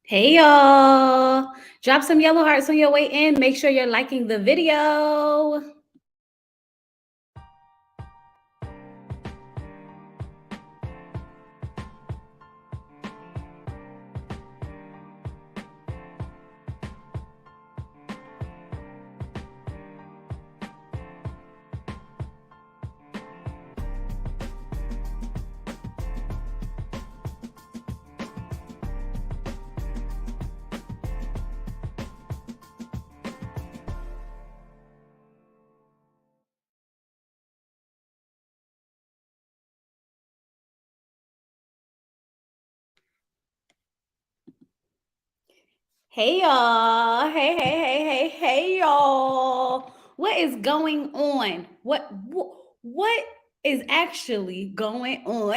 Hey y'all! Drop some yellow hearts on your way in. Make sure you're liking the video. Hey y'all! Hey y'all! What is going on? What is actually going on?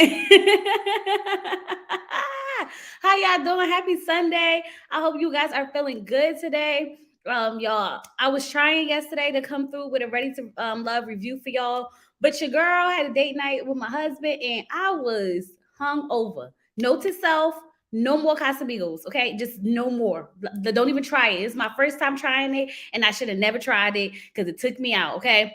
How y'all doing? Happy Sunday! I hope you guys are feeling good today. Y'all, I was trying yesterday to come through with a ready to love review for y'all, but your girl had a date night with my husband, and I was hung over. Note to self: no more Casamigos, okay? Just no more. Don't even try it. It's my first time trying it, and I should have never tried it because it took me out, okay?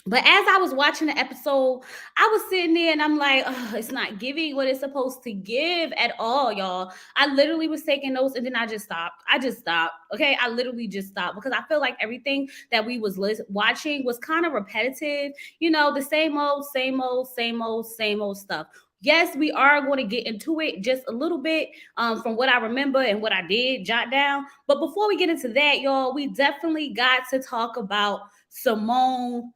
But as I was watching the episode, I was sitting there and I'm like, oh, it's not giving what it's supposed to give at all, y'all. I literally was taking notes and then I just stopped. I just stopped. Okay. I literally just stopped because I feel like everything that we was watching was kind of repetitive, the same old stuff. Yes, we are going to get into it just a little bit from what I remember and what I did jot down. But before we get into that, y'all, we definitely got to talk about Simone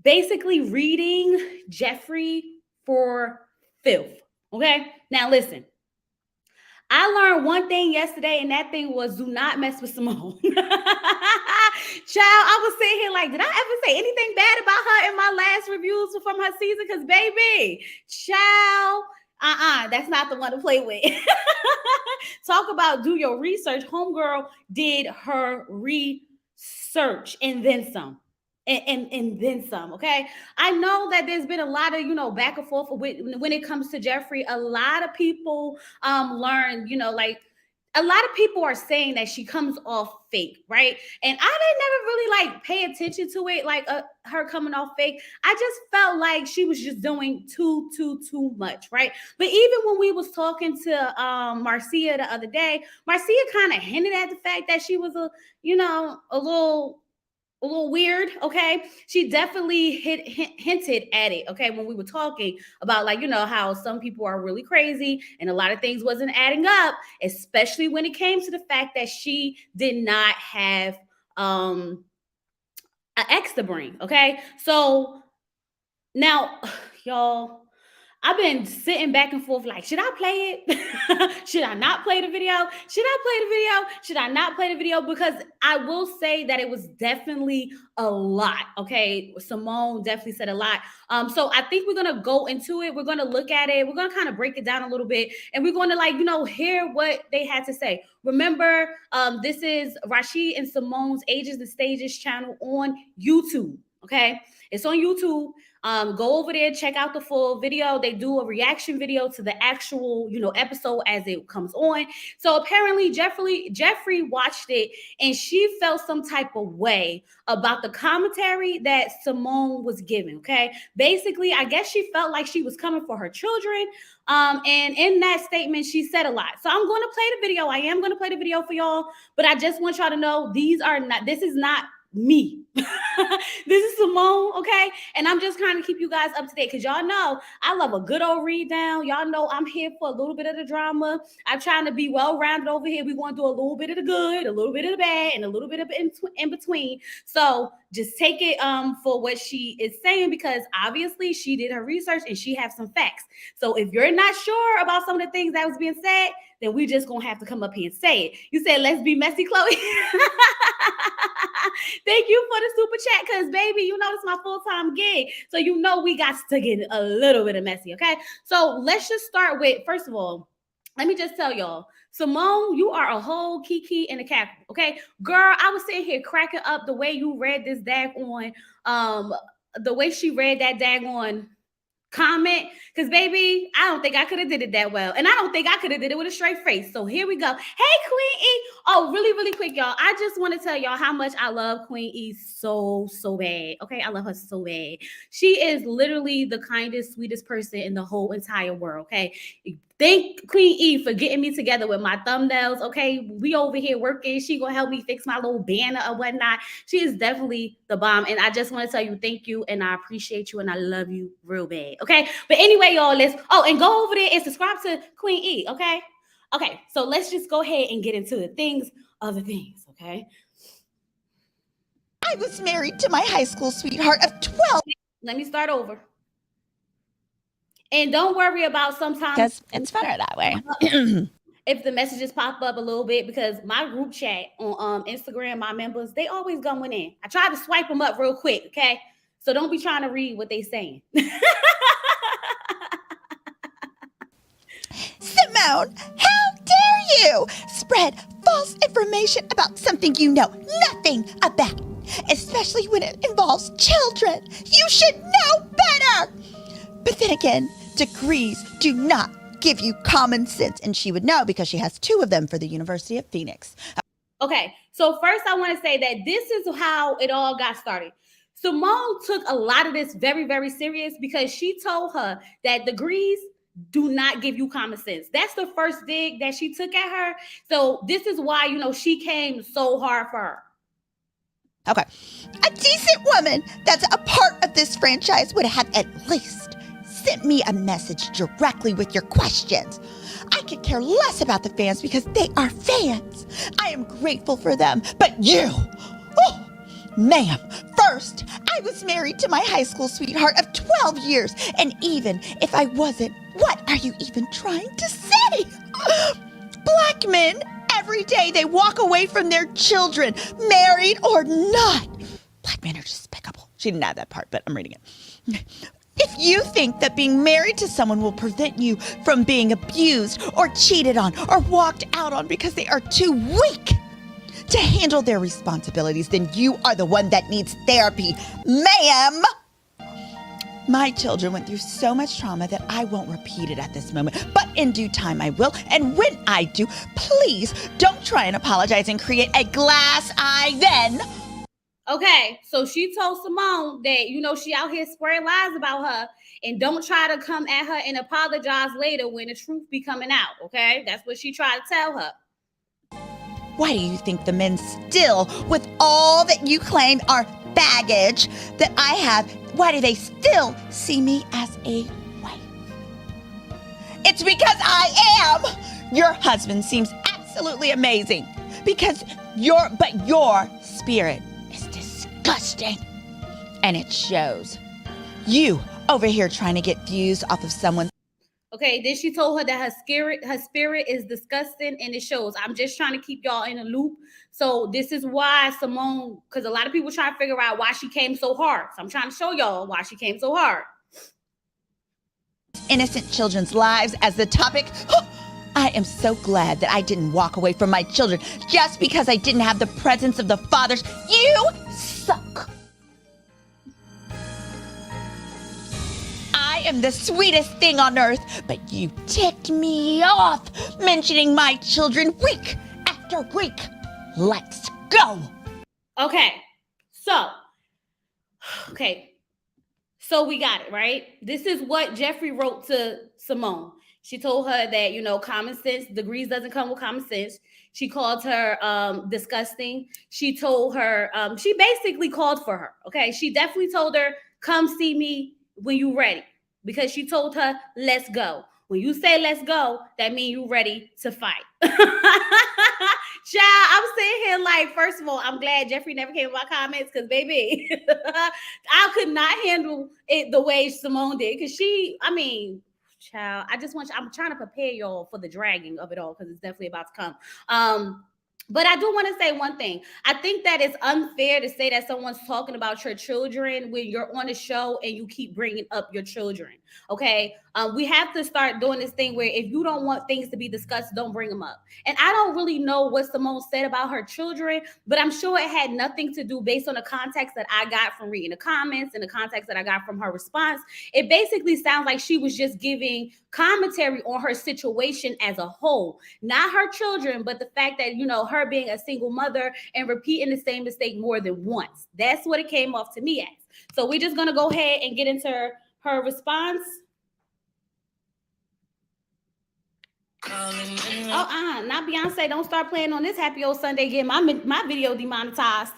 basically reading Jeffrey for filth. Okay. Now listen, I learned one thing yesterday, and that thing was do not mess with Simone. Child, I was sitting here like, did I ever say anything bad about her in my last reviews from her season? Because baby, child, that's not the one to play with. Talk about do your research. Homegirl did her research and then some and then some. Okay, I know that there's been a lot of back and forth with when it comes to Jeffrey. A lot of people learn, like a lot of people are saying that she comes off fake, right? And I didn't never really like pay attention to it, like her coming off fake. I just felt like she was just doing too much, right? But even when we was talking to Marcia the other day, Marcia kind of hinted at the fact that she was a little weird. Okay, she definitely hinted at it. Okay, when we were talking about, like, how some people are really crazy and a lot of things wasn't adding up, especially when it came to the fact that she did not have an ex to bring. Okay, so now y'all, I've been sitting back and forth like, should I play it? Should I not play the video? Should I play the video? Should I not play the video? Because I will say that it was definitely a lot. Okay. Simone definitely said a lot. So I think we're gonna go into it. We're gonna look at it. We're gonna kind of break it down a little bit, and we're gonna, like, hear what they had to say. Remember, this is Rashid and Simone's Ages and Stages channel on YouTube. Okay. It's on YouTube. Go over there, check out the full video. They do a reaction video to the actual, episode as it comes on. So apparently Jeffrey watched it and she felt some type of way about the commentary that Simone was giving. Okay. Basically, I guess she felt like she was coming for her children. And in that statement, she said a lot. So I'm going to play the video. I am going to play the video for y'all, but I just want y'all to know this is not me. This is Simone, okay? And I'm just trying to keep you guys up to date because y'all know I love a good old read down. Y'all know I'm here for a little bit of the drama. I'm trying to be well rounded over here. We're going to do a little bit of the good, a little bit of the bad, and a little bit of in between. So just take it for what she is saying, because obviously she did her research and she has some facts. So if you're not sure about some of the things that was being said, then we just gonna have to come up here and say it. You said, let's be messy, Chloe. Thank you for the super chat, because baby, it's my full-time gig. So we got to get a little bit of messy, okay? So let's just start with, first of all, let me just tell y'all, Simone, you are a whole kiki and a cackle, okay? Girl, I was sitting here cracking up the way you read this the way she read that daggone comment, because baby, I don't think I could have did it that well, and I don't think I could have did it with a straight face. So here we go. Hey, Queen E. Oh, really, really quick, y'all. I just want to tell y'all how much I love Queen E so bad. Okay, I love her so bad. She is literally the kindest, sweetest person in the whole entire world. Okay, thank Queen E for getting me together with my thumbnails. Okay, we over here working. She gonna help me fix my little banner or whatnot. She is definitely the bomb, and I just want to tell you thank you, and I appreciate you, and I love you real bad. Okay, but anyway, y'all, and go over there and subscribe to Queen E. Okay, so let's just go ahead and get into the things. Okay. I was married to my high school sweetheart of 12. Let me start over. And don't worry about sometimes, because it's better that way. If the messages pop up a little bit, because my group chat on Instagram, my members, they always going in. I try to swipe them up real quick, okay? So don't be trying to read what they saying. Simone, how dare you spread false information about something you know nothing about, especially when it involves children. You should know better. But then again, degrees do not give you common sense, and she would know because she has 2 of them for the University of Phoenix. Okay, so first I want to say that this is how it all got started. Simone took a lot of this very, very serious because she told her that degrees do not give you common sense. That's the first dig that she took at her. So this is why, she came so hard for her. Okay, a decent woman that's a part of this franchise would have at least sent me a message directly with your questions. I could care less about the fans because they are fans. I am grateful for them, but you, oh, ma'am, first, I was married to my high school sweetheart of 12 years, and even if I wasn't, what are you even trying to say? Black men, every day they walk away from their children, married or not. Black men are despicable. She didn't add that part, but I'm reading it. If you think that being married to someone will prevent you from being abused or cheated on or walked out on because they are too weak to handle their responsibilities, then you are the one that needs therapy, ma'am. My children went through so much trauma that I won't repeat it at this moment, but in due time I will. And when I do, please don't try and apologize and create a glass eye then. Okay, so she told Simone that, she out here spreading lies about her, and don't try to come at her and apologize later when the truth be coming out, okay? That's what she tried to tell her. Why do you think the men still, with all that you claim are baggage that I have, why do they still see me as a wife? It's because I am! Your husband seems absolutely amazing because your spirit is disgusting. And it shows. You over here trying to get views off of someone. Okay, then she told her that her spirit is disgusting, and it shows. I'm just trying to keep y'all in a loop. So this is why Simone, because a lot of people try to figure out why she came so hard. So I'm trying to show y'all why she came so hard. Innocent children's lives as the topic. I am so glad that I didn't walk away from my children just because I didn't have the presence of the fathers. You suck. I am the sweetest thing on earth, but you ticked me off mentioning my children week after week. Let's go. Okay, so we got it, right? This is what Jeffrey wrote to Simone. She told her that, common sense, degrees doesn't come with common sense. She called her disgusting. She told her, she basically called for her, okay? She definitely told her, come see me when you're ready, because she told her, let's go. When you say let's go, that means you're ready to fight. Child, I'm sitting here like, first of all, I'm glad Jeffrey never came in my comments because, baby, I could not handle it the way Simone did. Because child, I'm trying to prepare y'all for the dragging of it all because it's definitely about to come. But I do want to say one thing. I think that it's unfair to say that someone's talking about your children when you're on a show and you keep bringing up your children. Okay. We have to start doing this thing where if you don't want things to be discussed, don't bring them up. And I don't really know what Simone said about her children, but I'm sure it had nothing to do based on the context that I got from reading the comments and the context that I got from her response. It basically sounds like she was just giving commentary on her situation as a whole, not her children, but the fact that, her being a single mother and repeating the same mistake more than once. That's what it came off to me as. So we're just going to go ahead and get into her response. Not Beyonce. Don't start playing on this happy old Sunday getting my video demonetized.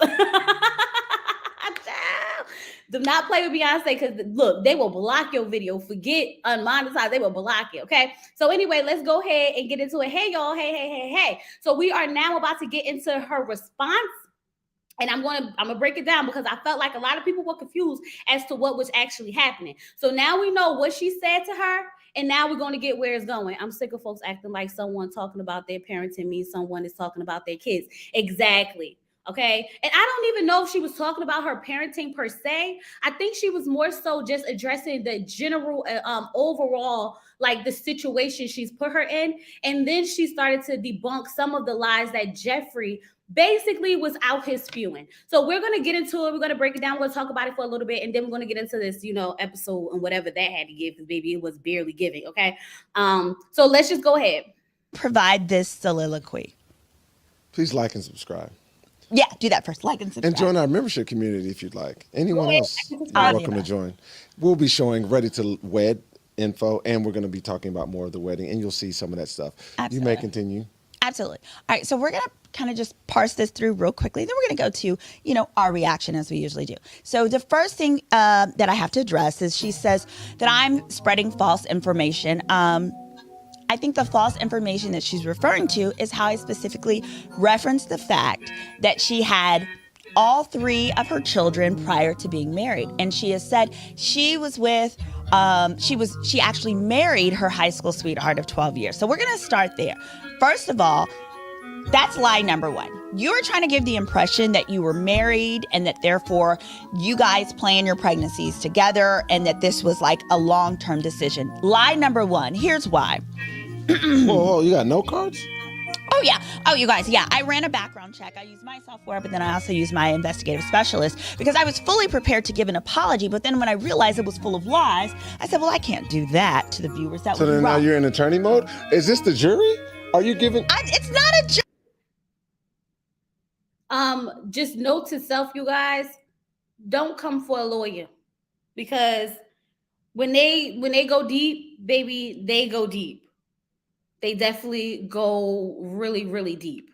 Do not play with Beyonce because look, they will block your video. Forget unmonetized, they will block it. Okay. So anyway, let's go ahead and get into it. Hey y'all, hey. So we are now about to get into her response. And I'm gonna break it down because I felt like a lot of people were confused as to what was actually happening. So now we know what she said to her, and now we're going to get where it's going. I'm sick of folks acting like someone talking about their parenting means someone is talking about their kids. Exactly. Okay. And I don't even know if she was talking about her parenting per se. I think she was more so just addressing the general, overall, like the situation she's put her in. And then she started to debunk some of the lies that Jeffrey basically was out here spewing. So we're going to get into it. We're going to break it down. We'll talk about it for a little bit. And then we're going to get into this, episode and whatever that had to give, because baby, it was barely giving. Okay. So let's just go ahead. Provide this soliloquy. Please like and subscribe. Yeah, do that first. Like and subscribe. And join our membership community if you'd like. Anyone else, you're welcome to join. We'll be showing Ready to Wed info, and we're going to be talking about more of the wedding, and you'll see some of that stuff. Absolutely. You may continue. Absolutely. All right, so we're going to kind of just parse this through real quickly. Then we're going to go to, our reaction as we usually do. So the first thing that I have to address is she says that I'm spreading false information. I think the false information that she's referring to is how I specifically referenced the fact that she had all 3 of her children prior to being married. And she has said she was with, she actually married her high school sweetheart of 12 years. So we're going to start there. First of all, that's lie number 1. You were trying to give the impression that you were married and that therefore you guys plan your pregnancies together and that this was like a long-term decision. Lie number 1. Here's why. Whoa, you got no cards? Oh, yeah. Oh, you guys, yeah. I ran a background check. I used my software, but then I also used my investigative specialist because I was fully prepared to give an apology. But then when I realized it was full of lies, I said, well, I can't do that to the viewers. That so then now you're in attorney mode? Is this the jury? Are you giving? It's not a jury. Just note to self, you guys, don't come for a lawyer because when they go deep, baby, they go deep. They definitely go really, really deep.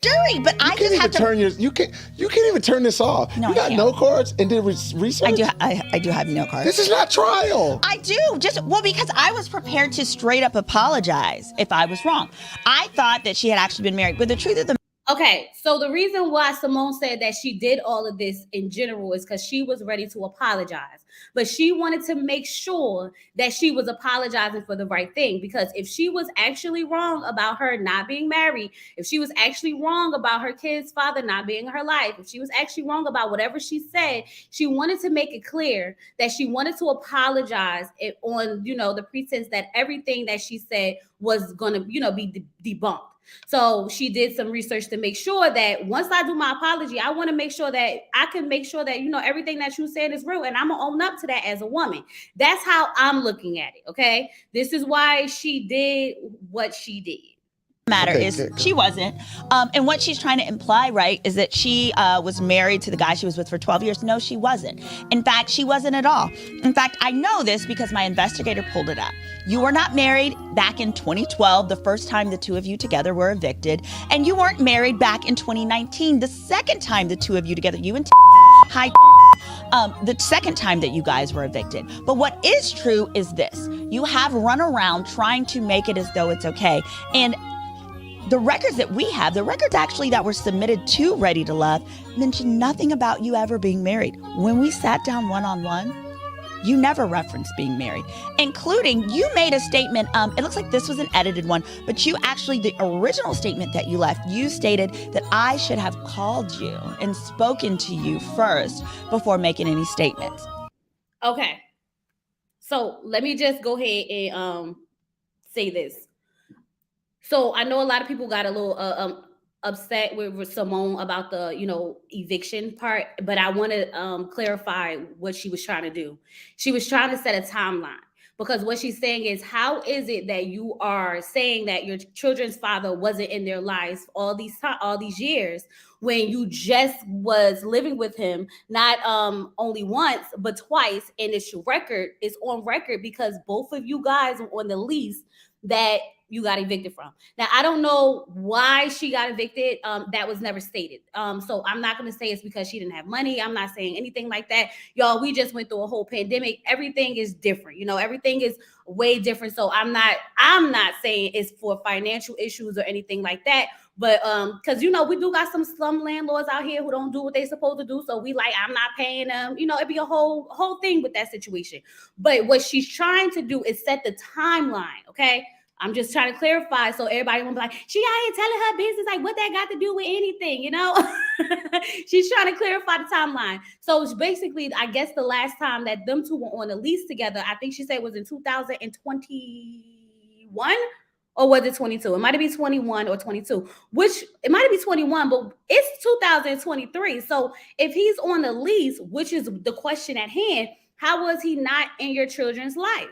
Jury, but I just have to you can't even turn this off. No, you got no cards and did research? I do have no cards. This is not trial. I do. Because I was prepared to straight up apologize if I was wrong. I thought that she had actually been married. But the truth of the Okay, so the reason why Simone said that she did all of this in general is because she was ready to apologize. But she wanted to make sure that she was apologizing for the right thing. Because if she was actually wrong about her not being married, if she was actually wrong about her kid's father not being in her life, if she was actually wrong about whatever she said, she wanted to make it clear that she wanted to apologize on, the pretense that everything that she said was going to, be debunked. So she did some research to make sure that once I do my apology, I want to make sure that I can make sure that, everything that you said is real. And I'm going to own up to that as a woman. That's how I'm looking at it. Okay. This is why she did what she did. Matter is she wasn't. And what she's trying to imply, right, is that she was married to the guy she was with for 12 years. No, she wasn't. In fact, she wasn't at all. In fact, I know this because my investigator pulled it up. You were not married back in 2012, the first time the 2 of you together were evicted. And you weren't married back in 2019, the second time the 2 of you together, you and the second time that you guys were evicted. But what is true is this. You have run around trying to make it as though it's okay. And the records that we have, the records actually that were submitted to Ready to Love, mention nothing about you ever being married. When we sat down one-on-one, you never referenced being married, including you made a statement. It looks like this was an edited one, but you actually, the original statement that you left, you stated that I should have called you and spoken to you first before making any statements. Okay. So let me just go ahead and say this. So I know a lot of people got a little upset with Simone about the eviction part, but I want to clarify what she was trying to do. She was trying to set a timeline, because what she's saying is, how is it that you are saying that your children's father wasn't in their lives all these years, when you just was living with him, not only once but twice, and it's on record, because both of you guys are on the lease that you got evicted from. Now, I don't know why she got evicted. That was never stated. So I'm not going to say it's because she didn't have money. I'm not saying anything like that. Y'all, we just went through a whole pandemic. Everything is different. Everything is way different. So I'm not saying it's for financial issues or anything like that. But because we do got some landlords out here who don't do what they supposed to do. So we like, I'm not paying them. It'd be a whole thing with that situation. But what she's trying to do is set the timeline, okay? I'm just trying to clarify, so everybody won't be like, she out here telling her business, like what that got to do with anything, She's trying to clarify the timeline. So it's basically, I guess the last time that them two were on a lease together, I think she said was in 2021, or was it 22? It might have been 21 or 22, which it might be 21, but it's 2023. So if he's on the lease, which is the question at hand, how was he not in your children's life?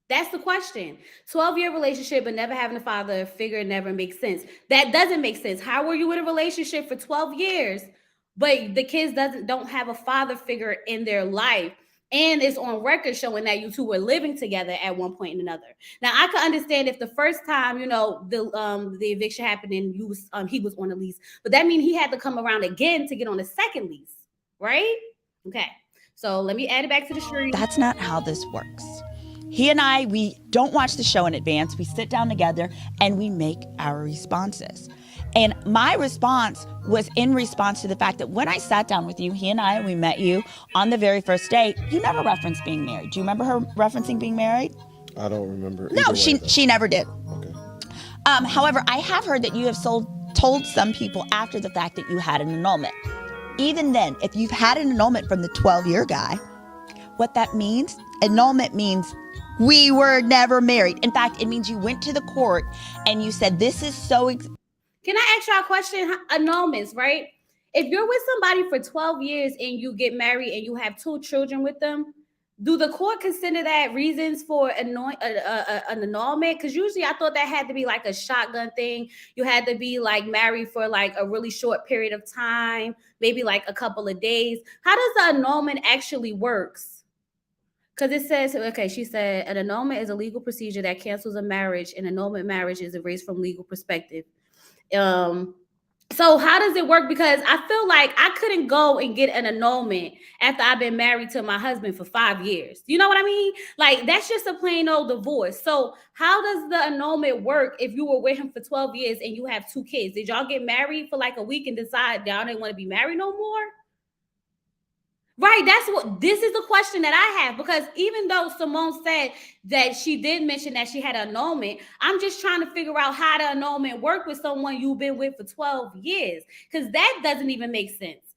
That's the question. 12-year relationship but never having a father figure never makes sense. That doesn't make sense. How were you in a relationship for 12 years, but the kids don't have a father figure in their life? And it's on record showing that you two were living together at one point and another. Now, I can understand if the first time, the eviction happened and he was on the lease, but that means he had to come around again to get on a second lease, right? Okay. So let me add it back to the stream. That's not how this works. He and I, we don't watch the show in advance. We sit down together and we make our responses. And my response was in response to the fact that when I sat down with you, he and I, we met you on the very first day, you never referenced being married. Do you remember her referencing being married? I don't remember. No, she never did. Okay. However, I have heard that you have told some people after the fact that you had an annulment. Even then, if you've had an annulment from the 12-year guy, what that means, annulment means we were never married. In fact, it means you went to the court and you said, this is so... Can I ask y'all a question? Annulments, right? If you're with somebody for 12 years and you get married and you have 2 children with them, do the court consider that reasons for an annulment? Because usually I thought that had to be like a shotgun thing. You had to be like married for like a really short period of time, maybe like a couple of days. How does the annulment actually works? Because it says, okay, she said, an annulment is a legal procedure that cancels a marriage. An annulment marriage is erased from legal perspective. So how does it work? Because I feel like I couldn't go and get an annulment after I've been married to my husband for 5 years. You know what I mean? Like, that's just a plain old divorce. So how does the annulment work if you were with him for 12 years and you have 2 kids? Did y'all get married for like a week and decide y'all didn't want to be married no more? Right, this is the question that I have, because even though Simone said that she did mention that she had an annulment, I'm just trying to figure out how the annulment work with someone you've been with for 12 years, because that doesn't even make sense.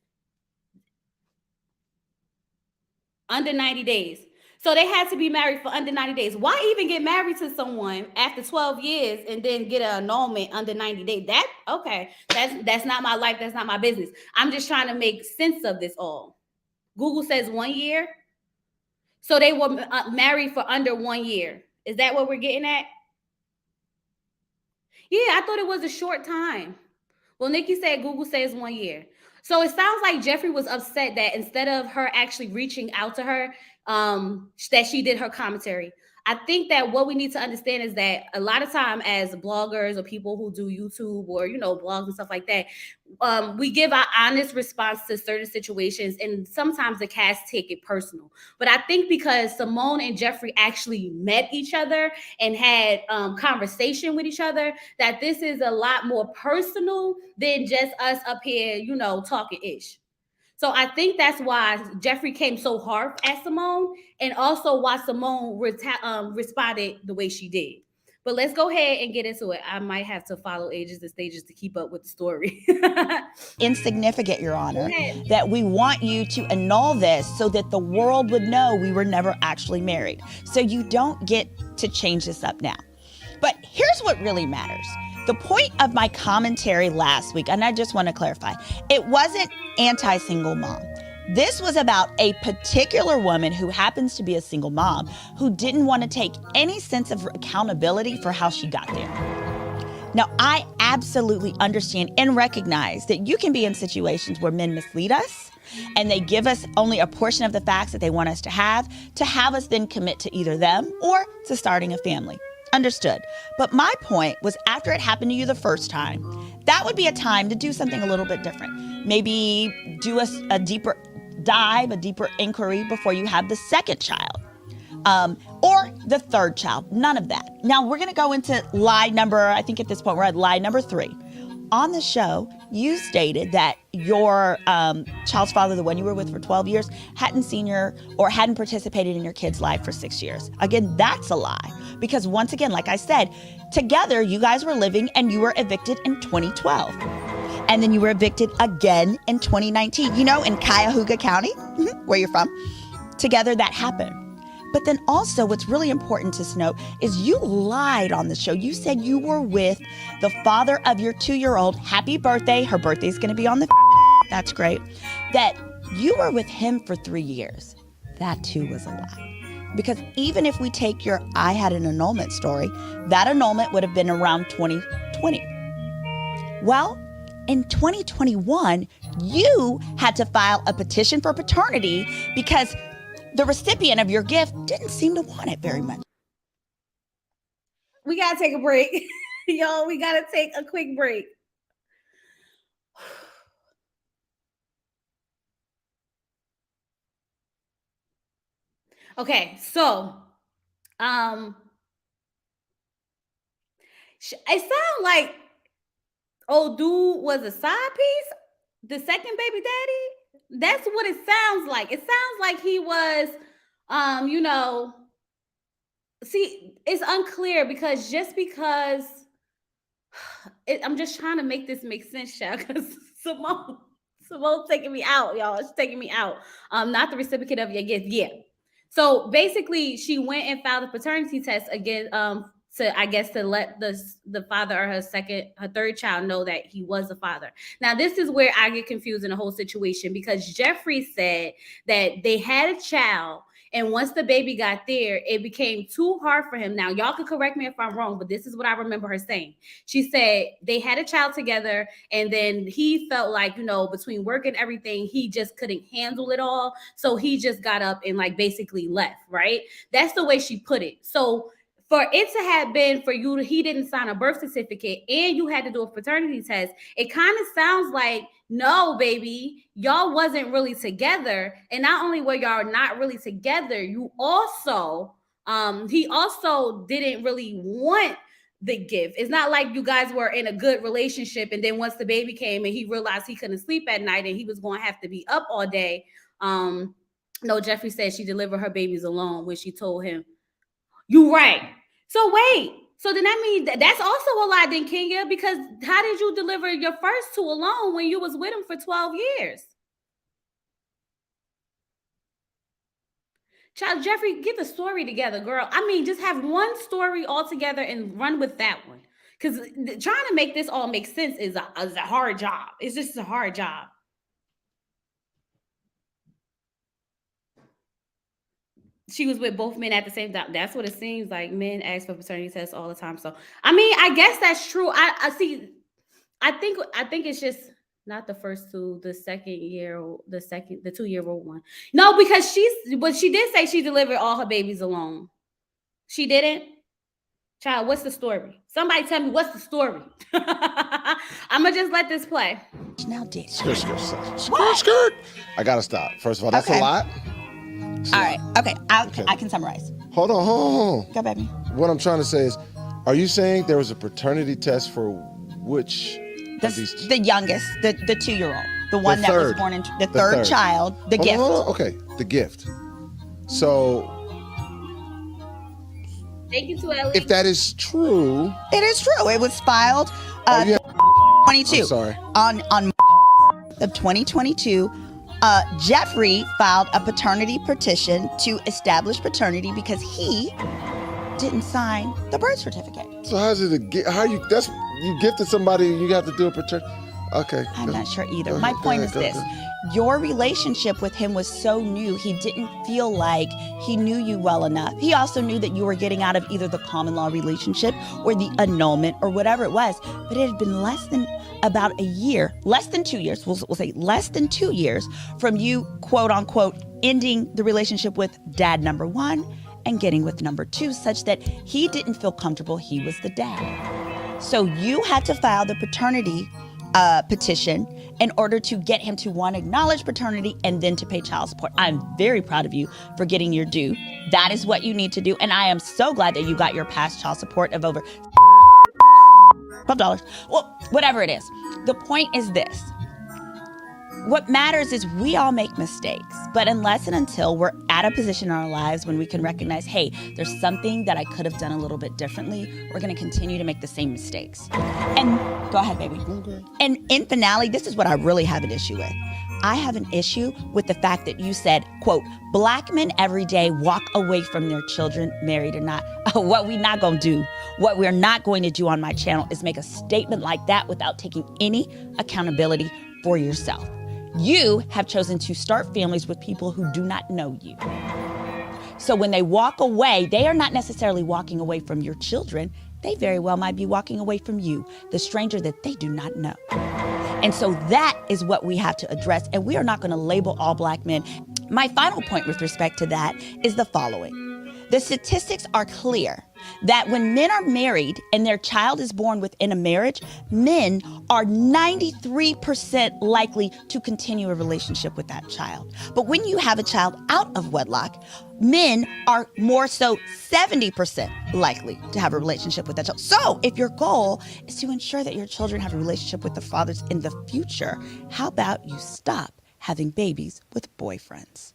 Under 90 days. So they had to be married for under 90 days. Why even get married to someone after 12 years and then get an annulment under 90 days? That's not my life. That's not my business. I'm just trying to make sense of this all. Google says 1 year. So they were married for under 1 year. Is that what we're getting at? Yeah, I thought it was a short time. Well, Nikki said Google says 1 year. So it sounds like Jeffrey was upset that instead of her actually reaching out to her, that she did her commentary. I think that what we need to understand is that a lot of time as bloggers or people who do YouTube or, blogs and stuff like that, we give our honest response to certain situations, and sometimes the cast take it personal. But I think because Simone and Jeffrey actually met each other and had conversation with each other, that this is a lot more personal than just us up here, talking ish. So I think that's why Jeffrey came so hard at Simone, and also why Simone responded the way she did. But let's go ahead and get into it. I might have to follow ages and stages to keep up with the story. Insignificant, Your Honor, that we want you to annul this so that the world would know we were never actually married. So you don't get to change this up now. But here's what really matters. The point of my commentary last week, and I just want to clarify, it wasn't anti-single mom. This was about a particular woman who happens to be a single mom who didn't want to take any sense of accountability for how she got there. Now, I absolutely understand and recognize that you can be in situations where men mislead us and they give us only a portion of the facts that they want us to have us then commit to either them or to starting a family. Understood. But my point was, after it happened to you the first time, that would be a time to do something a little bit different. Maybe do a deeper dive, a deeper inquiry before you have the second child. Or the third child. None of that. Now we're going to go into lie number, I think at this point we're at lie number 3. On the show, you stated that your child's father, the one you were with for 12 years, hadn't seen your or hadn't participated in your kid's life for 6 years. Again, that's a lie. Because once again, like I said, together you guys were living and you were evicted in 2012. And then you were evicted again in 2019, in Cuyahoga County, where you're from. Together that happened. But then also what's really important to note is you lied on the show. You said you were with the father of your 2-year-old. Happy birthday. Her birthday's going to be on the That's great. That you were with him for 3 years. That too was a lie. Because even if we take your I had an annulment story, that annulment would have been around 2020. Well, in 2021, you had to file a petition for paternity because the recipient of your gift didn't seem to want it very much. We got to take a break. Y'all, we got to take a quick break. Okay, so, it sounds like old dude was a side piece, the second baby daddy. That's what it sounds like. It sounds like he was, see, it's unclear because I'm just trying to make this make sense, child, because Simone's taking me out, y'all. She's taking me out. Not the recipient of your gift. Yeah. So basically, she went and filed a paternity test again, to let the father or her third child know that he was the father. Now, this is where I get confused in the whole situation because Jeffrey said that they had a child, and once the baby got there, it became too hard for him. Now, y'all can correct me if I'm wrong, but this is what I remember her saying. She said they had a child together, and then he felt like, between work and everything, he just couldn't handle it all. So he just got up and basically left, right? That's the way she put it. So for it to have been for you, he didn't sign a birth certificate and you had to do a paternity test. It kind of sounds like, no, baby, y'all wasn't really together. And not only were y'all not really together, you also, he also didn't really want the gift. It's not like you guys were in a good relationship. And then once the baby came and he realized he couldn't sleep at night and he was going to have to be up all day. No, Jeffrey said she delivered her babies alone when she told him, you right. So wait. So then that means that's also a lie then, Kenya, because how did you deliver your first 2 alone when you was with him for 12 years? Child, Jeffrey, get the story together, girl. I mean, just have one story all together and run with that one. Because trying to make this all make sense is a hard job. It's just a hard job. She was with both men at the same time. That's what it seems like. Men ask for paternity tests all the time. So, I mean, I guess that's true. I see. I think it's just not the first 2, the 2-year-old one. No, because she did say she delivered all her babies alone. She didn't. Child, what's the story? Somebody tell me what's the story. I'm gonna just let this play. Now, did skirt. I gotta stop. First of all, that's a lot. All right. Okay. I can summarize. Hold on. Go, baby. What I'm trying to say is, are you saying there was a paternity test for which of these? The youngest, the 2-year-old, the one that was born in the third child, the gift. Okay, the gift. So Thank you to Ellie. If that is true, it is true. It was filed 22. I'm sorry. On of 2022, Jeffrey filed a paternity petition to establish paternity because he didn't sign the birth certificate. So how's it you gifted somebody and you have to do a paternity? Okay. I'm not sure either. My point is this. Your relationship with him was so new, he didn't feel like he knew you well enough. He also knew that you were getting out of either the common law relationship or the annulment or whatever it was. But it had been less than about a year, less than 2 years, we'll say less than 2 years from you, quote unquote, ending the relationship with dad number one and getting with number two, such that he didn't feel comfortable he was the dad. So you had to file the paternity petition in order to get him to, one, acknowledge paternity and then to pay child support. I'm very proud of you for getting your due. That is what you need to do. And I am so glad that you got your past child support of over $12. Well, whatever it is. The point is this. What matters is we all make mistakes, but unless and until we're at a position in our lives when we can recognize, hey, there's something that I could have done a little bit differently, we're going to continue to make the same mistakes. And go ahead, baby. Okay. And in finale, this is what I really have an issue with. I have an issue with the fact that you said, quote, Black men every day walk away from their children, married or not. What we're not going to do, what we're not going to do on my channel is make a statement like that without taking any accountability for yourself. You have chosen to start families with people who do not know you. So when they walk away, they are not necessarily walking away from your children. They very well might be walking away from you, the stranger that they do not know. And so that is what we have to address. And we are not going to label all Black men. My final point with respect to that is the following. The statistics are clear that when men are married and their child is born within a marriage, men are 93% likely to continue a relationship with that child. But when you have a child out of wedlock, men are more so 70% likely to have a relationship with that child. So if your goal is to ensure that your children have a relationship with their fathers in the future, how about you stop having babies with boyfriends?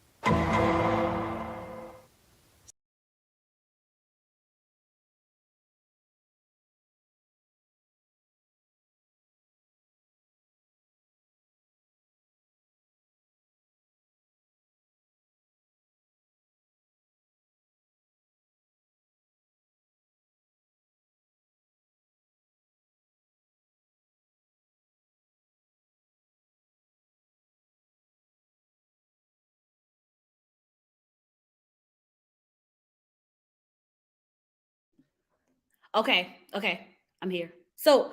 Okay, I'm here. So,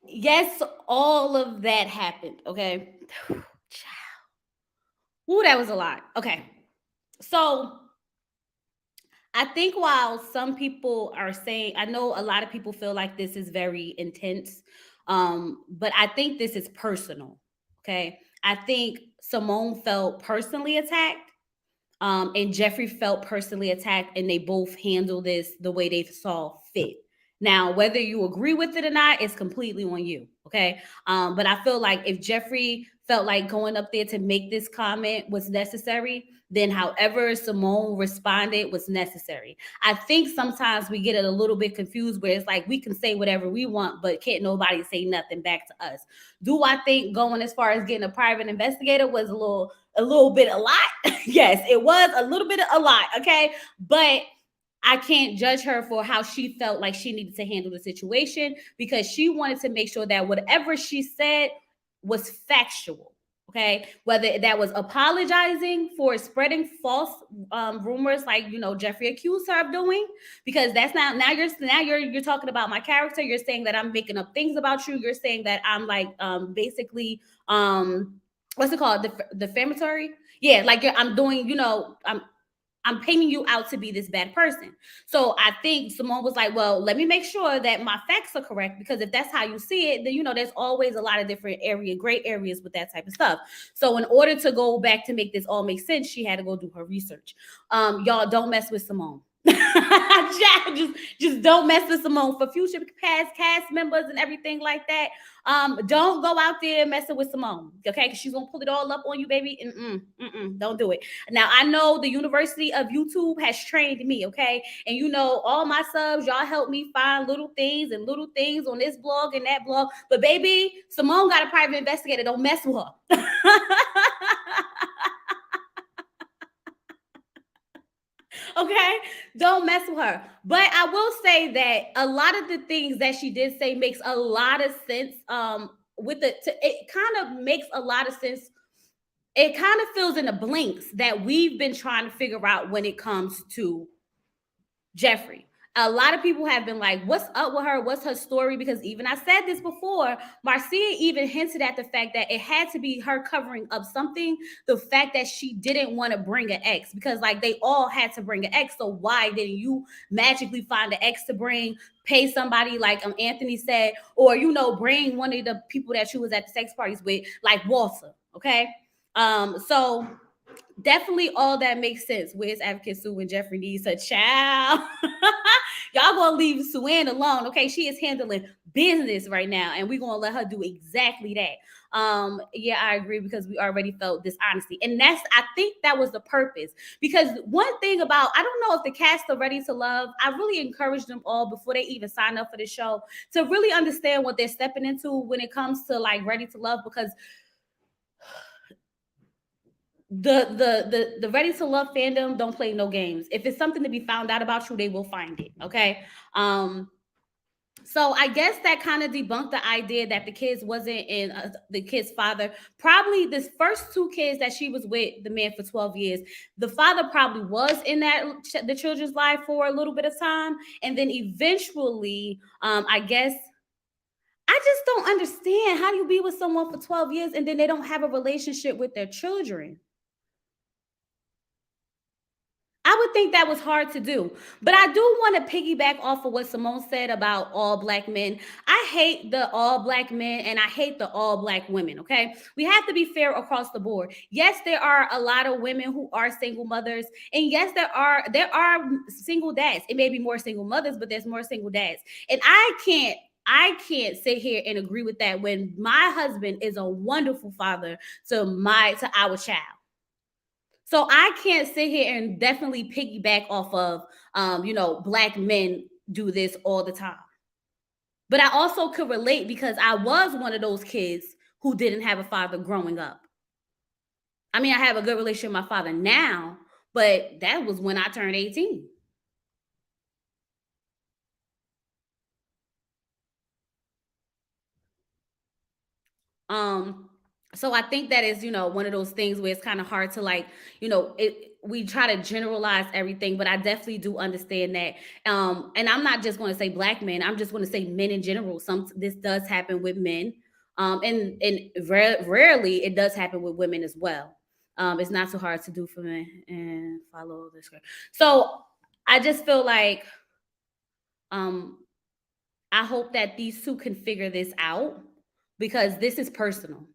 yes, all of that happened. Okay, ooh, that was a lot. Okay, so I think while some people are saying, I know a lot of people feel like this is very intense, but I think this is personal. Okay, I think Simone felt personally attacked, and Jeffrey felt personally attacked, and they both handled this the way they saw fit. Now, whether you agree with it or not, it's completely on you. Okay. But I feel like if Jeffrey felt like going up there to make this comment was necessary, then however Simone responded was necessary. I think sometimes we get it a little bit confused where it's like we can say whatever we want, but can't nobody say nothing back to us. Do I think going as far as getting a private investigator was a little bit a lot? Yes, it was a little bit a lot. Okay. But I can't judge her for how she felt like she needed to handle the situation because she wanted to make sure that whatever she said was factual. Okay, whether that was apologizing for spreading false rumors, like Jeffrey accused her of doing, because that's not you're talking about my character. You're saying that I'm making up things about you. You're saying that I'm like basically what's it called, defamatory? Yeah, like I'm doing I'm painting you out to be this bad person. So I think Simone was like, well, let me make sure that my facts are correct, because if that's how you see it, then, there's always a lot of different gray areas with that type of stuff. So in order to go back to make this all make sense, she had to go do her research. Y'all don't mess with Simone. Just don't mess with Simone. For future past cast members and everything like that, don't go out there messing with Simone, okay? Because she's gonna pull it all up on you, baby. Don't do it. Now I know the University of YouTube has trained me, okay? And you know, all my subs, y'all help me find little things on this blog and that blog. But baby, Simone got a private investigator. Don't mess with her. Okay, don't mess with her. But I will say that a lot of the things that she did say makes a lot of sense. It kind of makes a lot of sense. It kind of fills in the blinks that we've been trying to figure out when it comes to Jeffrey. A lot of people have been like, what's up with her? What's her story? Because even I said this before, Marcia even hinted at the fact that it had to be her covering up something. The fact that she didn't want to bring an ex, because like they all had to bring an ex. So why didn't you magically find an ex to bring, pay somebody like Anthony said, or, you know, bring one of the people that you was at the sex parties with, like Walter. Okay. So definitely all that makes sense. Where's Advocate Sue when Jeffrey needs a child? Y'all gonna leave Sue alone, okay? She is handling business right now, and we're gonna let her do exactly that. Yeah, I agree, because we already felt dishonesty, and I think that was the purpose. Because one thing about, I don't know if the cast are ready to love. I really encourage them all before they even sign up for the show to really understand what they're stepping into when it comes to like Ready to Love, because the Ready to Love fandom don't play no games. If it's something to be found out about you, they will find it. Okay. So I guess that kind of debunked the idea that the kids wasn't in the kid's father. Probably this first two kids that she was with the man for 12 years, the father probably was in the children's life for a little bit of time, and then eventually, I guess. I just don't understand, how do you be with someone for 12 years and then they don't have a relationship with their children? I would think that was hard to do. But I do want to piggyback off of what Simone said about all black men. I hate the all black men and I hate the all black women, okay? We have to be fair across the board. Yes, there are a lot of women who are single mothers, and yes, there are single dads. It may be more single mothers, but there's more single dads. And I can't sit here and agree with that when my husband is a wonderful father to our child. So I can't sit here and definitely piggyback off of, black men do this all the time. But I also could relate because I was one of those kids who didn't have a father growing up. I mean, I have a good relationship with my father now, but that was when I turned 18. So I think that is, one of those things where it's kind of hard to like, we try to generalize everything, but I definitely do understand that. And I'm not just going to say black men, I'm just going to say men in general. This does happen with men. Rarely it does happen with women as well. It's not so hard to do for men and follow the script. So I just feel like, I hope that these two can figure this out, because this is personal.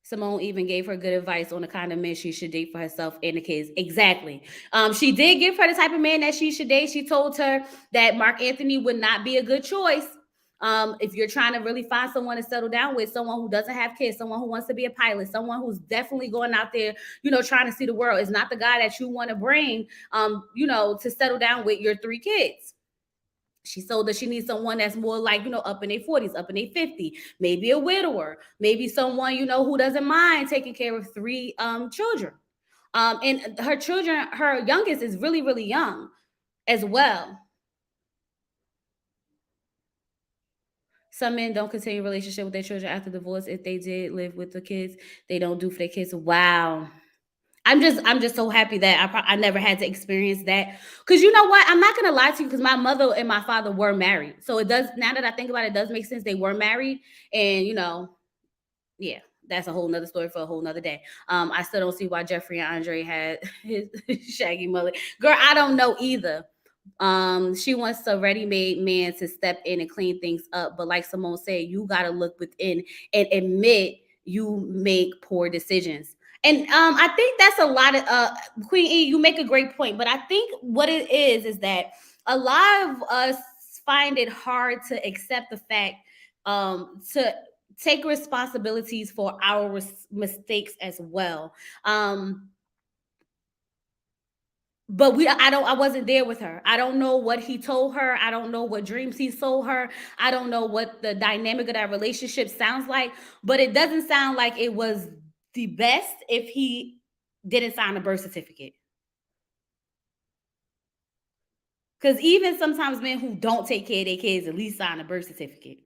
Simone even gave her good advice on the kind of men she should date for herself and the kids. Exactly. She did give her the type of man that she should date. She told her that Mark Anthony would not be a good choice. If you're trying to really find someone to settle down with, someone who doesn't have kids, someone who wants to be a pilot, someone who's definitely going out there, trying to see the world, is not the guy that you want to bring, to settle down with your 3 kids. She told that she needs someone that's more like, up in their 40s, up in their 50s, maybe a widower, maybe someone, who doesn't mind taking care of 3 children. And her children, her youngest is really, really young as well. Some men don't continue a relationship with their children after divorce. If they did live with the kids, they don't do for their kids. Wow. I'm just so happy that I never had to experience that. Because you know what? I'm not going to lie to you, because my mother and my father were married. So it does, now that I think about it, it does make sense. They were married. And, yeah, that's a whole nother story for a whole nother day. I still don't see why Jeffrey and Andre had his shaggy mullet. Girl, I don't know either. She wants a ready-made man to step in and clean things up. But like Simone said, you got to look within and admit you make poor decisions. And I think that's a lot of Queen E, you make a great point. But I think what it is that a lot of us find it hard to accept the fact, to take responsibilities for our mistakes as well. But I wasn't there with her. I don't know what he told her. I don't know what dreams he sold her. I don't know what the dynamic of that relationship sounds like, but it doesn't sound like it was the best if he didn't sign a birth certificate. Because even sometimes men who don't take care of their kids at least sign a birth certificate.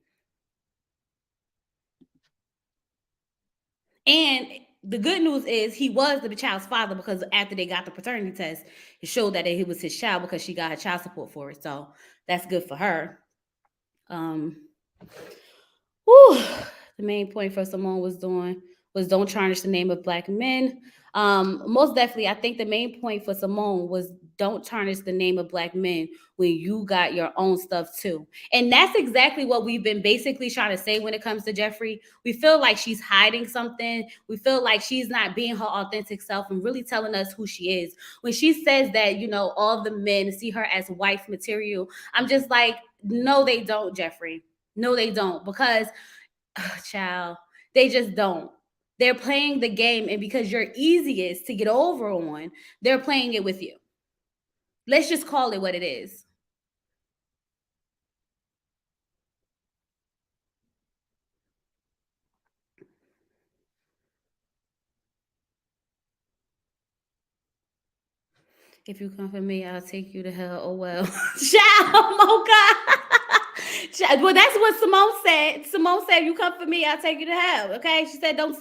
And the good news is he was the child's father, because after they got the paternity test, it showed that it was his child because she got her child support for it. So that's good for her. Whew, the main point for Simone was don't tarnish the name of Black men. Most definitely, I think the main point for Simone was don't tarnish the name of Black men when you got your own stuff too. And that's exactly what we've been basically trying to say when it comes to Jeffrey. We feel like she's hiding something. We feel like she's not being her authentic self and really telling us who she is. When she says that, all the men see her as wife material, I'm just like, no, they don't, Jeffrey. No, they don't, because, child, they just don't. They're playing the game, and because you're easiest to get over on, they're playing it with you. Let's just call it what it is. If you come for me, I'll take you to hell. Oh well. Child, oh God. Well, that's what Simone said. Simone said, "You come for me, I'll take you to hell." Okay, she said, don't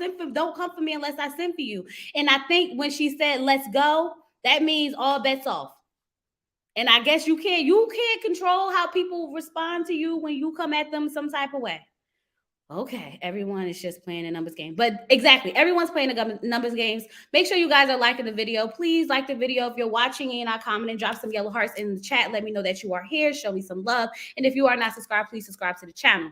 come for me unless I send for you." And I think when she said, "Let's go," that means all bets off. And I guess you can't control how people respond to you when you come at them some type of way. Okay, everyone is just playing a numbers game. But exactly, everyone's playing the numbers games. Make sure you guys are liking the video. Please like the video if you're watching and not comment, and drop some yellow hearts in the chat. Let me know that you are here. Show me some love. And if you are not subscribed, please subscribe to the channel.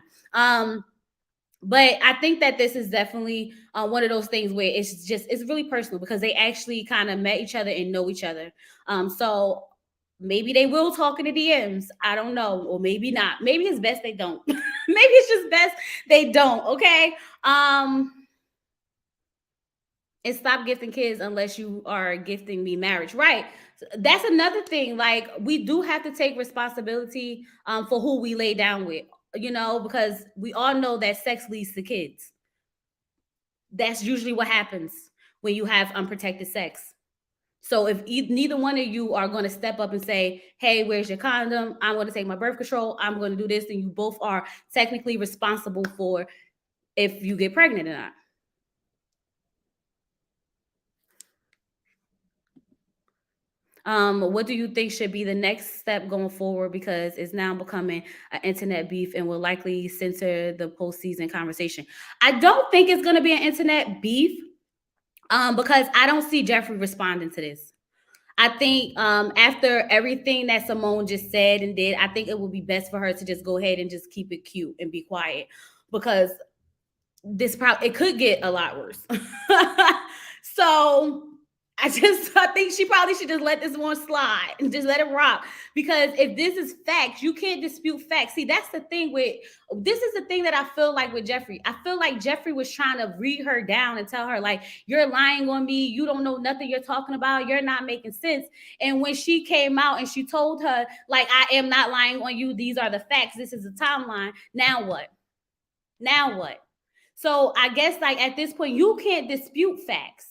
But I think that this is definitely one of those things where it's really personal, because they actually kind of met each other and know each other. So maybe they will talk in the DMs. I don't know, or maybe not. Maybe it's best they don't. Maybe it's just best they don't. Okay. And stop gifting kids unless you are gifting me marriage. Right. That's another thing. Like, we do have to take responsibility for who we lay down with, because we all know that sex leads to kids. That's usually what happens when you have unprotected sex. So if neither one of you are going to step up and say, "Hey, where's your condom? I'm going to take my birth control. I'm going to do this," then you both are technically responsible for if you get pregnant or not. What do you think should be the next step going forward? Because it's now becoming an internet beef and will likely center the postseason conversation. I don't think it's going to be an internet beef, because I don't see Jeffrey responding to this. I think after everything that Simone just said and did, I think it would be best for her to just go ahead and just keep it cute and be quiet, because it could get a lot worse. So I think she probably should just let this one slide and just let it rock. Because if this is facts, you can't dispute facts. See, that's the thing this is the thing that I feel like with Jeffrey. I feel like Jeffrey was trying to read her down and tell her, like, "You're lying on me. You don't know nothing you're talking about. You're not making sense." And when she came out and she told her, like, "I am not lying on you. These are the facts. This is the timeline." Now what? Now what? So I guess, like, at this point, you can't dispute facts.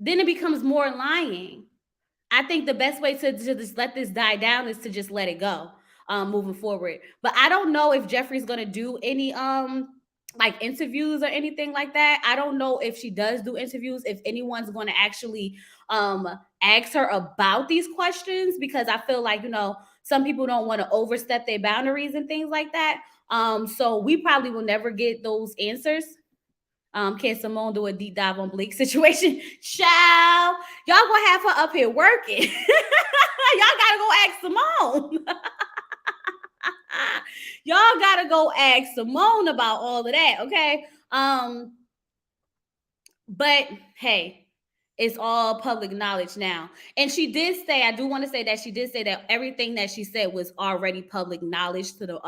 Then it becomes more lying. I think the best way to just let this die down is to just let it go, moving forward. But I don't know if Jeffrey's gonna do any like interviews or anything like that. I don't know if she does do interviews, if anyone's going to actually ask her about these questions, because I feel like, some people don't want to overstep their boundaries and things like that. So we probably will never get those answers. Can Simone do a deep dive on Blake's situation? Child, y'all gonna have her up here working. Y'all gotta go ask Simone. Y'all gotta go ask Simone about all of that, okay? But hey, It's all public knowledge now. And she did say, I do want to say that she did say that everything that she said was already public knowledge to the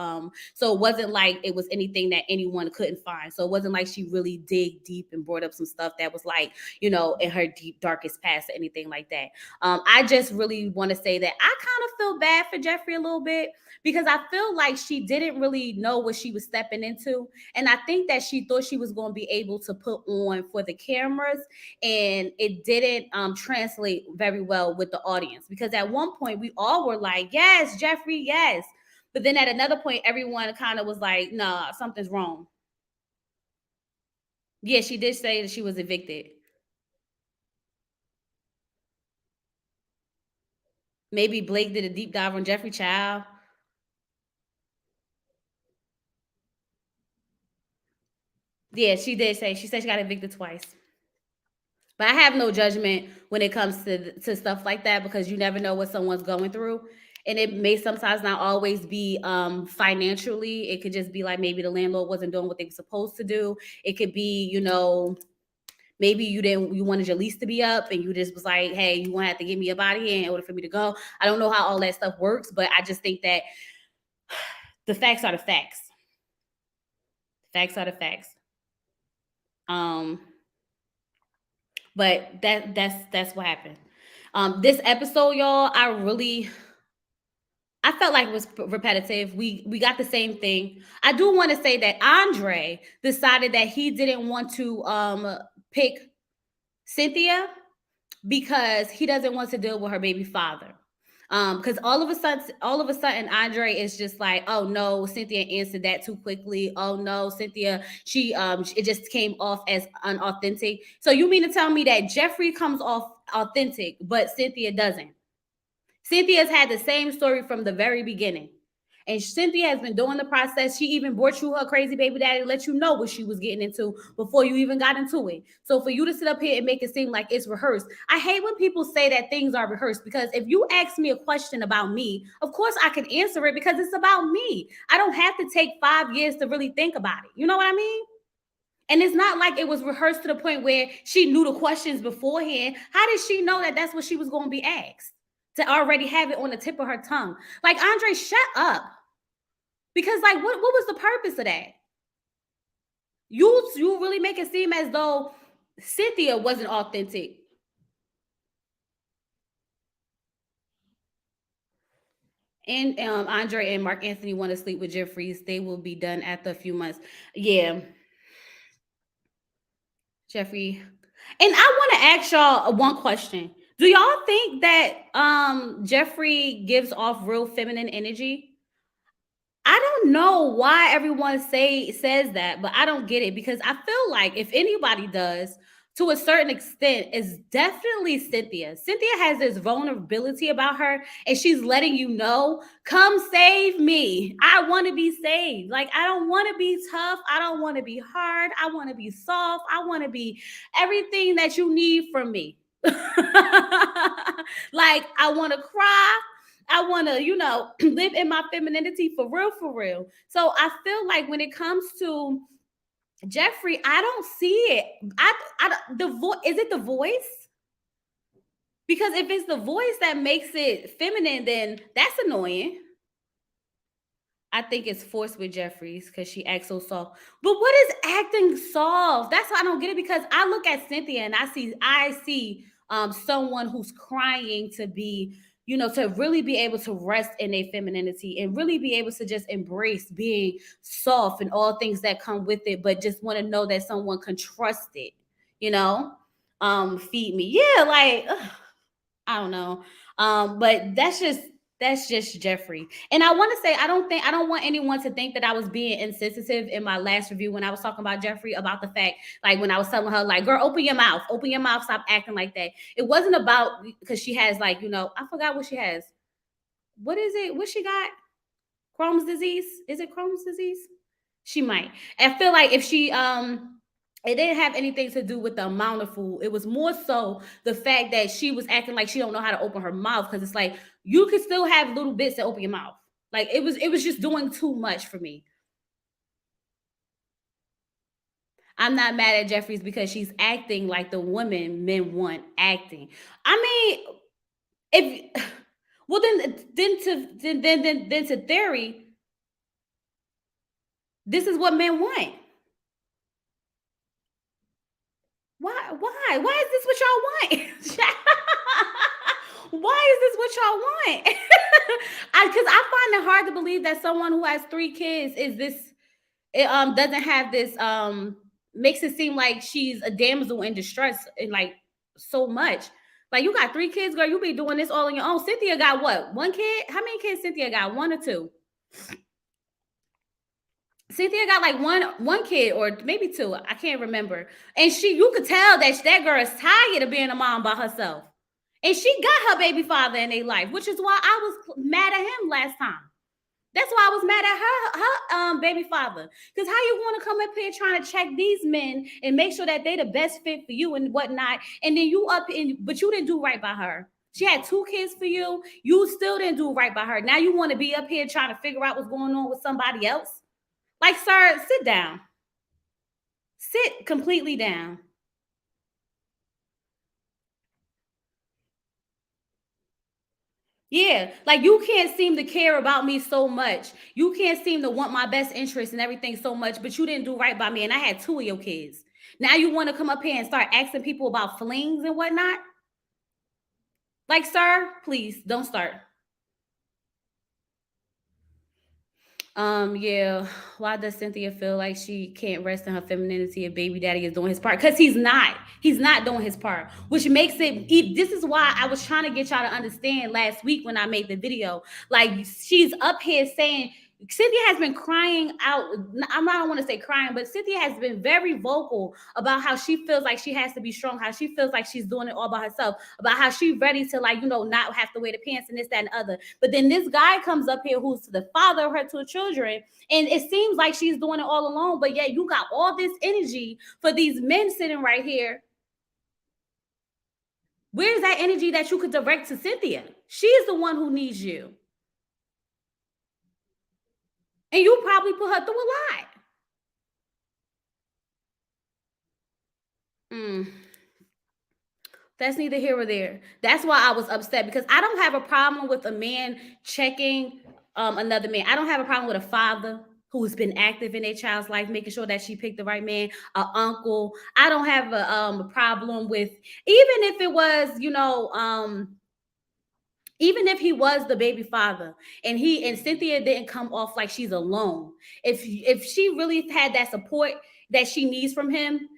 so it wasn't like it was anything that anyone couldn't find. So it wasn't like she really dig deep and brought up some stuff that was like, in her deep darkest past or anything like that. I just really want to say that I kind of feel bad for Jeffrey a little bit because I feel like she didn't really know what she was stepping into. And I think that she thought she was going to be able to put on for the cameras, and it didn't translate very well with the audience, because at one point we all were like, yes, Jeffrey, yes. But then at another point, everyone kind of was like, nah, something's wrong. Yeah, she did say that she was evicted. Maybe Blake did a deep dive on Jeffrey Child. Yeah, she did say, she said she got evicted twice. But I have no judgment when it comes to stuff like that, because you never know what someone's going through. And it may sometimes not always be financially. It could just be like maybe the landlord wasn't doing what they were supposed to do. It could be, maybe you wanted your lease to be up and you just was like, hey, you want to have to give me a body in order for me to go. I don't know how all that stuff works, but I just think that the facts are the facts. Facts are the facts. But that's what happened. This episode, y'all, I felt like it was repetitive. We got the same thing. I do want to say that Andre decided that he didn't want to pick Cynthia because he doesn't want to deal with her baby father. Because all of a sudden, Andre is just like, oh no, Cynthia answered that too quickly. Oh no, Cynthia, it just came off as unauthentic. So you mean to tell me that Jeffrey comes off authentic, but Cynthia doesn't? Cynthia's had the same story from the very beginning. And Cynthia has been doing the process. She even brought you her crazy baby daddy to let you know what she was getting into before you even got into it. So for you to sit up here and make it seem like it's rehearsed, I hate when people say that things are rehearsed, because if you ask me a question about me, of course I can answer it because it's about me. I don't have to take 5 years to really think about it. You know what I mean? And it's not like it was rehearsed to the point where she knew the questions beforehand. How did she know that that's what she was going to be asked? To already have it on the tip of her tongue. Like, Andre, shut up. Because, like, what was the purpose of that? You really make it seem as though Cynthia wasn't authentic. And Andre and Mark Anthony want to sleep with Jeffries. They will be done after a few months. Yeah. Jeffrey. And I want to ask y'all one question. Do y'all think that Jeffrey gives off real feminine energy? I don't know why everyone says that, but I don't get it, because I feel like if anybody does, to a certain extent, it's definitely Cynthia. Cynthia has this vulnerability about her, and she's letting you know, come save me. I want to be saved. Like, I don't want to be tough. I don't want to be hard. I want to be soft. I want to be everything that you need from me. Like, I want to cry. I want to, live in my femininity for real, for real. So I feel like when it comes to Jeffrey, I don't see it. Is it the voice? Because if it's the voice that makes it feminine, then that's annoying. I think it's forced with Jeffries because she acts so soft. But what is acting soft? That's why I don't get it, because I look at Cynthia and I see someone who's crying to be, to really be able to rest in a femininity and really be able to just embrace being soft and all things that come with it, but just want to know that someone can trust it, feed me. Yeah, like, I don't know. But that's just Jeffrey. And I want to say, I don't want anyone to think that I was being insensitive in my last review when I was talking about Jeffrey, about the fact, like, when I was telling her, like, girl, open your mouth, stop acting like that. It wasn't about, because she has, like, I forgot what she has. What is it? What she got? Crohn's disease? Is it Crohn's disease? She might. I feel like if she it didn't have anything to do with the amount of food. It was more so the fact that she was acting like she don't know how to open her mouth, because it's like, you could still have little bits that open your mouth. Like, it was just doing too much for me. I'm not mad at Jeffries because she's acting like the woman men want acting. I mean, if well then to theory, this is what men want. Why is this what y'all want? Why is this what y'all want? Because I find it hard to believe that someone who has 3 kids is this it doesn't have this makes it seem like she's a damsel in distress and like so much. Like you got 3 kids, girl. You be doing this all on your own. Cynthia got what? 1 kid? How many kids Cynthia got? 1 or 2? Cynthia got like one kid or maybe 2. I can't remember. And you could tell that girl is tired of being a mom by herself. And she got her baby father in their life, which is why I was mad at him last time. That's why I was mad at her baby father. Because how you want to come up here trying to check these men and make sure that they the best fit for you and whatnot, and then but you didn't do right by her. She had 2 kids for you. You still didn't do right by her. Now you want to be up here trying to figure out what's going on with somebody else. Like, sir, sit down. Sit completely down. Yeah, like you can't seem to care about me so much. You can't seem to want my best interest and everything so much, but you didn't do right by me. And I had 2 of your kids. Now you want to come up here and start asking people about flings and whatnot? Like, sir, please don't start. Yeah. Why does Cynthia feel like she can't rest in her femininity if baby daddy is doing his part? Because he's not. He's not doing his part, which makes it. This is why I was trying to get y'all to understand last week when I made the video. Like she's up here saying Cynthia has been crying out. I don't want to say crying, but Cynthia has been very vocal about how she feels like she has to be strong, how she feels like she's doing it all by herself, about how she's ready to not have to wear the pants and this, that, and the other. But then this guy comes up here who's the father of her 2 children, and it seems like she's doing it all alone. But yet you got all this energy for these men sitting right here. Where's that energy that you could direct to Cynthia? She's the one who needs you. And you probably put her through a lot. That's neither here or there. That's why I was upset, because I don't have a problem with a man checking another man. I don't have a problem with a father who's been active in their child's life, making sure that she picked the right man, an uncle. I don't have a problem with, even if it was, even if he was the baby father and Cynthia didn't come off like she's alone. If she really had that support that she needs from him,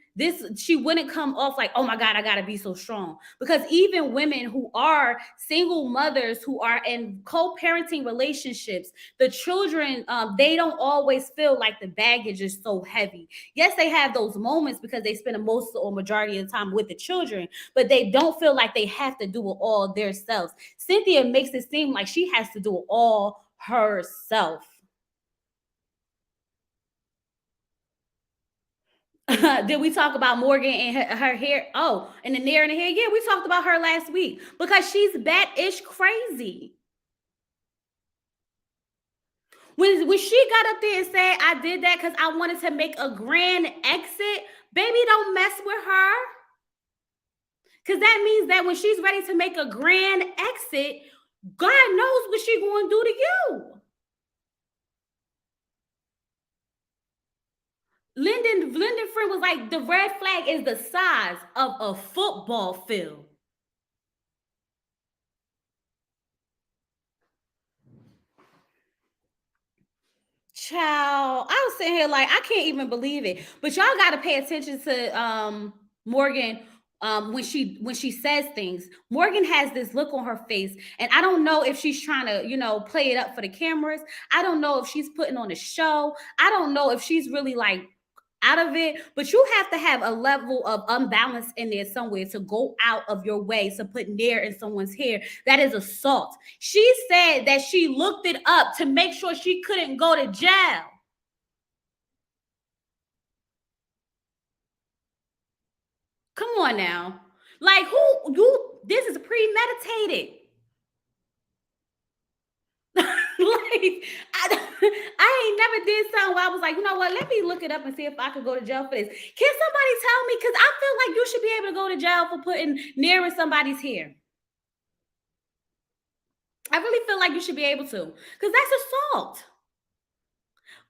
she wouldn't come off like, oh my God, I gotta be so strong. Because even women who are single mothers, who are in co-parenting relationships, the children, they don't always feel like the baggage is so heavy. Yes, they have those moments because they spend most or majority of the time with the children, but they don't feel like they have to do it all themselves. Cynthia makes it seem like she has to do it all herself. Did we talk about Morgan and her hair? Oh, and the nair in the hair? Yeah, we talked about her last week because she's bad-ish crazy. When she got up there and said, I did that because I wanted to make a grand exit, baby, don't mess with her. Because that means that when she's ready to make a grand exit, God knows what she's going to do to you. Lyndon friend was like, the red flag is the size of a football field. Child, I was sitting here like, I can't even believe it. But y'all got to pay attention to Morgan when she says things. Morgan has this look on her face, and I don't know if she's trying to play it up for the cameras. I don't know if she's putting on a show. I don't know if she's really like out of it, but you have to have a level of unbalance in there somewhere to go out of your way to put nair in someone's hair. That is assault. She said that she looked it up to make sure she couldn't go to jail. Come on now. Like this is premeditated. Like I ain't never did something where I was like, you know what? Let me look it up and see if I could go to jail for this. Can somebody tell me? Because I feel like you should be able to go to jail for putting near somebody's hair. I really feel like you should be able to, because that's assault.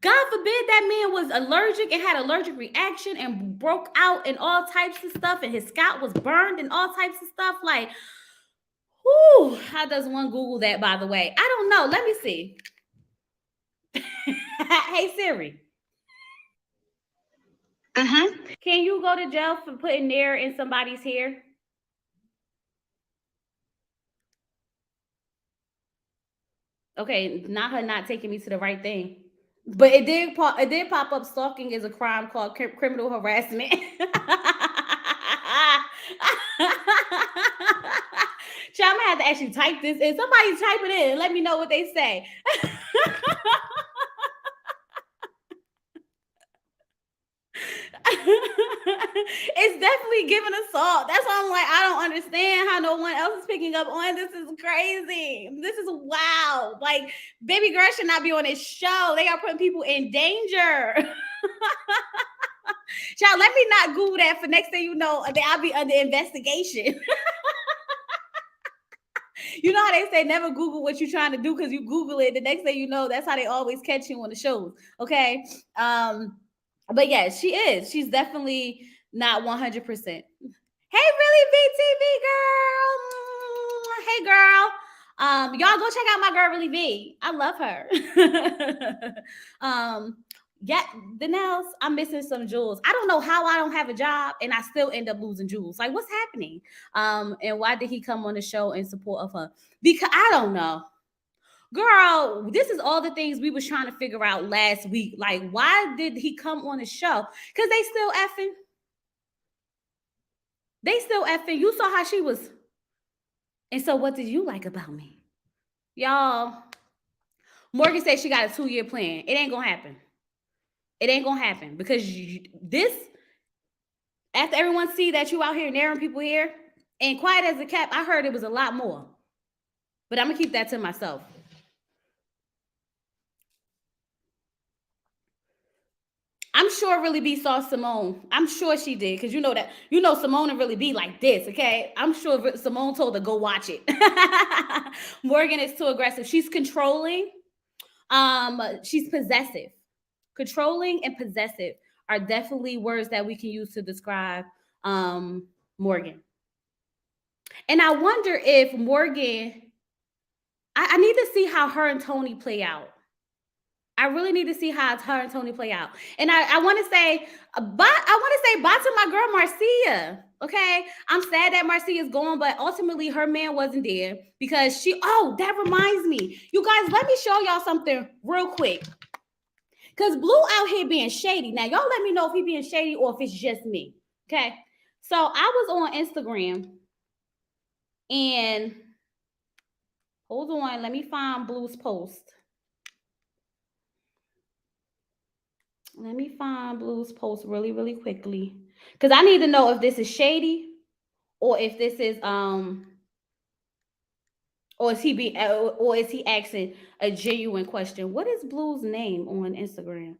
God forbid that man was allergic and had allergic reaction and broke out and all types of stuff, and his scalp was burned and all types of stuff. Like, whoo, how does one Google that, by the way? I don't know. Let me see. Hey, Siri. Can you go to jail for putting nair in somebody's hair? Okay, not her not taking me to the right thing. But it did pop up. Stalking is a crime called criminal harassment. Child, I'm gonna have to actually type this in. Somebody type it in and let me know what they say. It's definitely giving assault. That's why I'm like, I don't understand how no one else is picking up on. This is crazy. This is wow. Like, baby girl should not be on this show. They are putting people in danger. Child, let me not Google that for next thing you know, I'll be under investigation. You know how they say never Google what you're trying to do, because you Google it. The next thing you know, that's how they always catch you on the shows. Okay. But yeah, she is. She's definitely not 100%. Hey, really, VTV girl. Hey, girl. Y'all go check out my girl, Really V. I love her. Yeah, the nails, I'm missing some jewels. I don't know how I don't have a job and I still end up losing jewels. Like, what's happening? And why did he come on the show in support of her? Because I don't know. Girl, this is all the things we was trying to figure out last week. Like, why did he come on the show? Because they still effing. They still effing. You saw how she was. And so what did you like about me? Y'all, Morgan said she got a 2-year plan. It ain't gonna happen. It ain't gonna happen because this, after everyone see that you out here narrowing people here, and quiet as a cat, I heard it was a lot more. But I'm gonna keep that to myself. I'm sure Really B saw Simone. I'm sure she did, because you know that, Simone and Really B like this, okay? I'm sure Simone told her go watch it. Morgan is too aggressive. She's controlling. She's possessive. Controlling and possessive are definitely words that we can use to describe Morgan. And I wonder if Morgan, I need to see how her and Tony play out. I really need to see how her and Tony play out. And I want to say, bye to my girl Marcia. Okay, I'm sad that Marcia is gone, but ultimately her man wasn't there because that reminds me, you guys, let me show y'all something real quick. Because Blue out here being shady. Now, y'all let me know if he being shady or if it's just me. Okay, so I was on Instagram and hold on, let me find Blue's post. Let me find Blue's post really, really quickly. Because I need to know if this is shady or if this is or is he asking a genuine question. What is Blue's name on Instagram?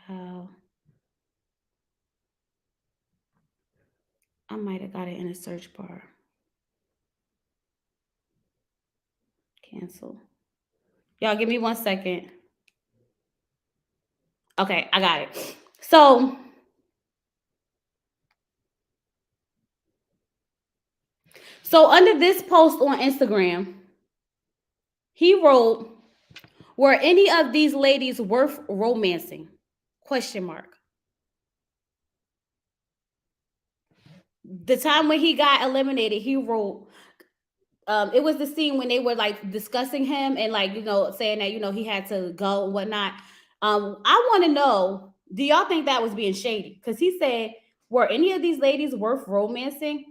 Child. I might have got it in a search bar. Cancel. Y'all give me 1 second. Okay, I got it. So under this post on Instagram, he wrote, "Were any of these ladies worth romancing? Question mark." The time when he got eliminated, he wrote, it was the scene when they were like discussing him and like, saying that, he had to go and whatnot. I want to know, do y'all think that was being shady? Because he said, were any of these ladies worth romancing?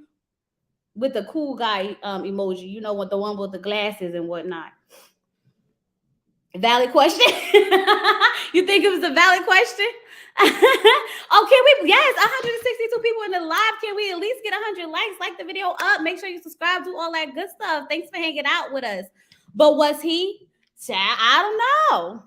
With the cool guy emoji, with the one with the glasses and whatnot. Valid question. You think it was a valid question? Oh, can we? Yes, 162 people in the live. Can we at least get 100 likes? Like the video up. Make sure you subscribe. Do all that good stuff. Thanks for hanging out with us. But was he? I don't know.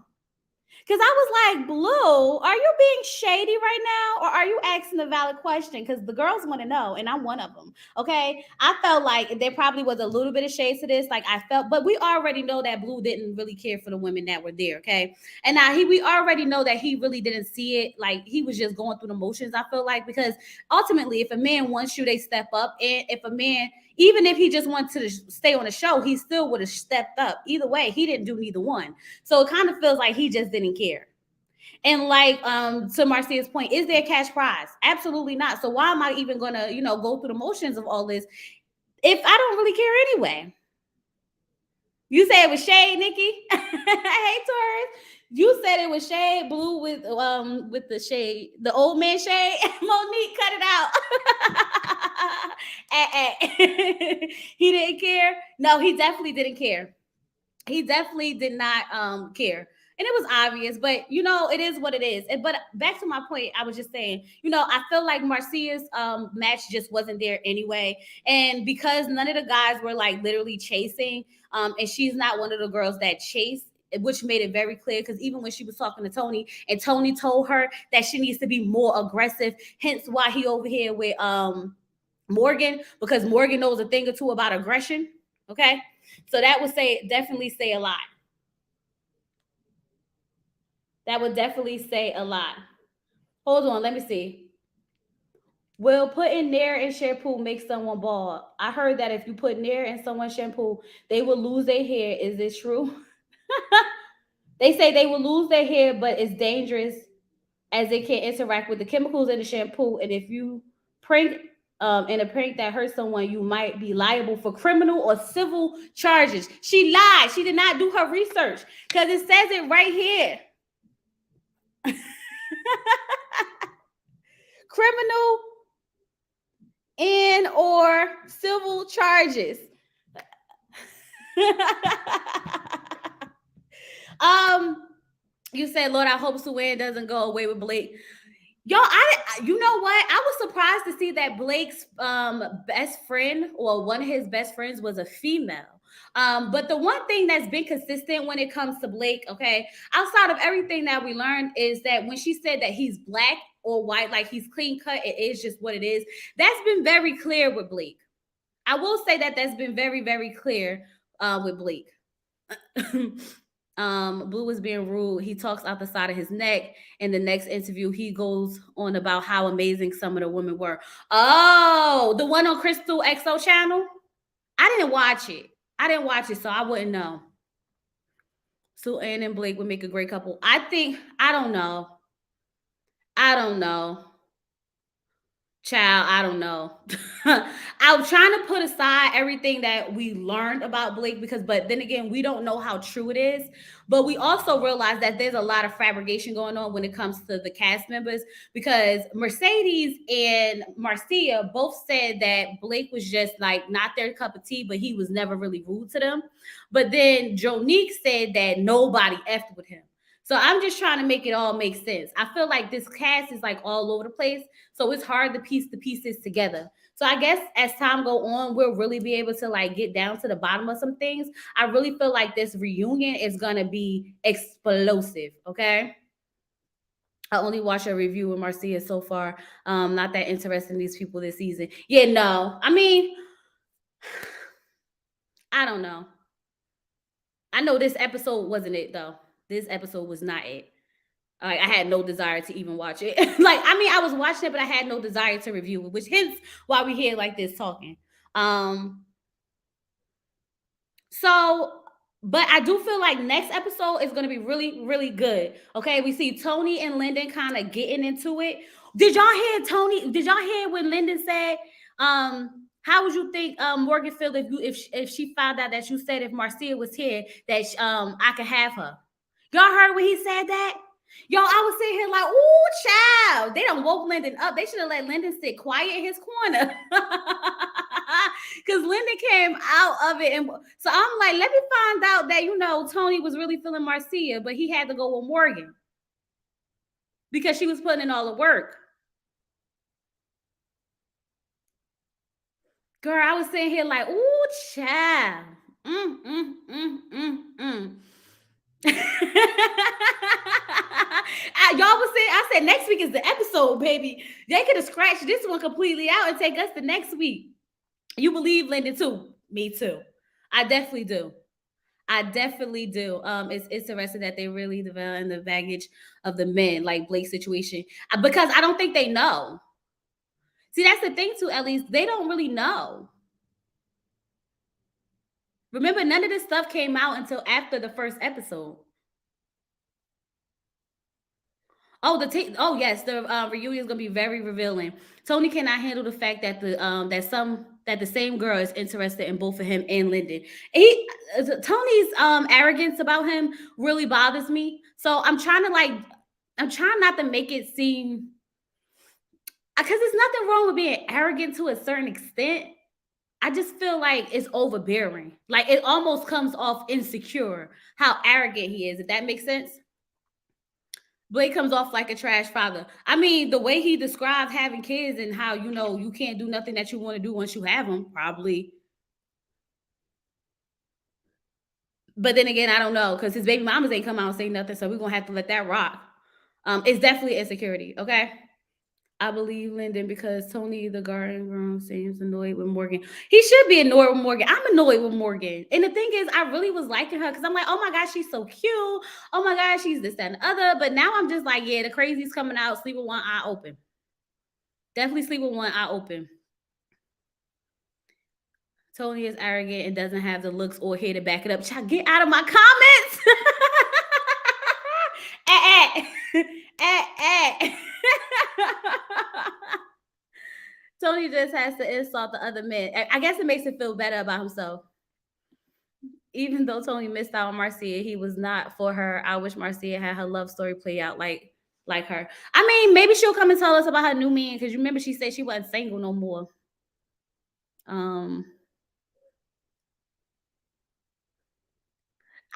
Because I was like, Blue, are you being shady right now? Or are you asking a valid question? Because the girls want to know, and I'm one of them. Okay. I felt like there probably was a little bit of shade to this. Like I felt, but we already know that Blue didn't really care for the women that were there. Okay. And now we already know that he really didn't see it. Like he was just going through the motions, I feel like, because ultimately, if a man wants you, they step up. And if a man, even if he just wanted to stay on the show, he still would have stepped up. Either way, he didn't do neither one. So it kind of feels like he just didn't care. And like to Marcia's point, is there a cash prize? Absolutely not. So why am I even gonna, go through the motions of all this if I don't really care anyway? You say it was shade, Nikki. Hey, Taurus. You said it was shade, Blue with the shade, the old man shade. Monique, cut it out. He didn't care. No, he definitely didn't care. He definitely did not care. And it was obvious, but it is what it is. But back to my point, I was just saying, I feel like Marcia's match just wasn't there anyway. And because none of the guys were like literally chasing, and she's not one of the girls that chase, which made it very clear, because even when she was talking to Tony and Tony told her that she needs to be more aggressive, hence why he over here with Morgan, because Morgan knows a thing or two about aggression. Okay. So that would definitely say a lot. That would definitely say a lot. Hold on, let me see. Will putting Nair in shampoo make someone bald? I heard that if you put Nair in someone's shampoo, they will lose their hair. Is this true? They say they will lose their hair, but it's dangerous as it can interact with the chemicals in the shampoo. And if you prank in a prank that hurts someone, you might be liable for criminal or civil charges. She lied. She did not do her research because it says it right here. Criminal and or civil charges. You said, Lord, I hope Sue doesn't go away with Blake. Yo, you know what? I was surprised to see that Blake's best friend, or one of his best friends, was a female. But the one thing that's been consistent when it comes to Blake, okay, outside of everything that we learned, is that when she said that he's black or white, like he's clean cut, it is just what it is. That's been very clear with Blake. I will say that that's been very, very clear with Blake. Blue was being rude. He talks out the side of his neck. In the next interview, he goes on about how amazing some of the women were. Oh, the one on Crystal XO channel? I didn't watch it, so I wouldn't know. Sue Ann and Blake would make a great couple. I don't know. Child, I don't know. I'm trying to put aside everything that we learned about Blake but then again, we don't know how true it is. But we also realize that there's a lot of fabrication going on when it comes to the cast members, because Mercedes and Marcia both said that Blake was just like not their cup of tea, but he was never really rude to them. But then Jonique said that nobody effed with him. So I'm just trying to make it all make sense. I feel like this cast is like all over the place. So it's hard to piece the pieces together. So I guess as time go on, we'll really be able to like get down to the bottom of some things. I really feel like this reunion is going to be explosive. Okay. I only watched a review with Marcia so far. Not that interested in these people this season. Yeah, no. I mean, I don't know. I know this episode wasn't it though. This episode was not it. I had no desire to even watch it. I was watching it, but I had no desire to review it, which hence why we here like this talking. But I do feel like next episode is going to be really, really good. Okay, we see Tony and Lyndon kind of getting into it. Did y'all hear Tony? Did y'all hear when Lyndon said, how would you think Morgan feel if she found out that you said if Marcia was here that I could have her? Y'all heard when he said that? Y'all, I was sitting here like, ooh, child. They done woke Lyndon up. They should have let Lyndon sit quiet in his corner. Because Lyndon came out of it. And so I'm like, let me find out that, Tony was really feeling Marcia, but he had to go with Morgan because she was putting in all the work. Girl, I was sitting here like, ooh, child. Y'all was saying, I said next week is the episode, baby. They could have scratched this one completely out and take us to next week. You believe Lyndon too? Me too. I definitely do. I definitely do. It's interesting that they really develop the baggage of the men, like Blake's situation, because I don't think they know. See, that's the thing too. At least they don't really know. Remember, none of this stuff came out until after the first episode. Oh, yes, the reunion is gonna be very revealing. Tony cannot handle the fact that the same girl is interested in both of him and Lyndon. Tony's arrogance about him really bothers me. So I'm trying not to make it seem, because there's nothing wrong with being arrogant to a certain extent. I just feel like it's overbearing. Like it almost comes off insecure how arrogant he is. If that makes sense. Blake comes off like a trash father. I mean, the way he described having kids and how, you can't do nothing that you want to do once you have them, probably. But then again, I don't know, because his baby mamas ain't come out and say nothing, so we're going to have to let that rock. It's definitely insecurity, okay? I believe Lyndon because Tony, the garden girl, seems annoyed with Morgan. He should be annoyed with Morgan. I'm annoyed with Morgan. And the thing is, I really was liking her because I'm like, oh my gosh, she's so cute. Oh my gosh, she's this, that, and the other. But now I'm just like, yeah, the crazy's coming out. Sleep with one eye open. Definitely sleep with one eye open. Tony is arrogant and doesn't have the looks or hair to back it up. Child, get out of my comments. Tony just has to insult the other men. I guess it makes him feel better about himself. Even though Tony missed out on Marcia, he was not for her. I wish Marcia had her love story play out like her. I mean, maybe she'll come and tell us about her new man, because you remember she said she wasn't single no more. I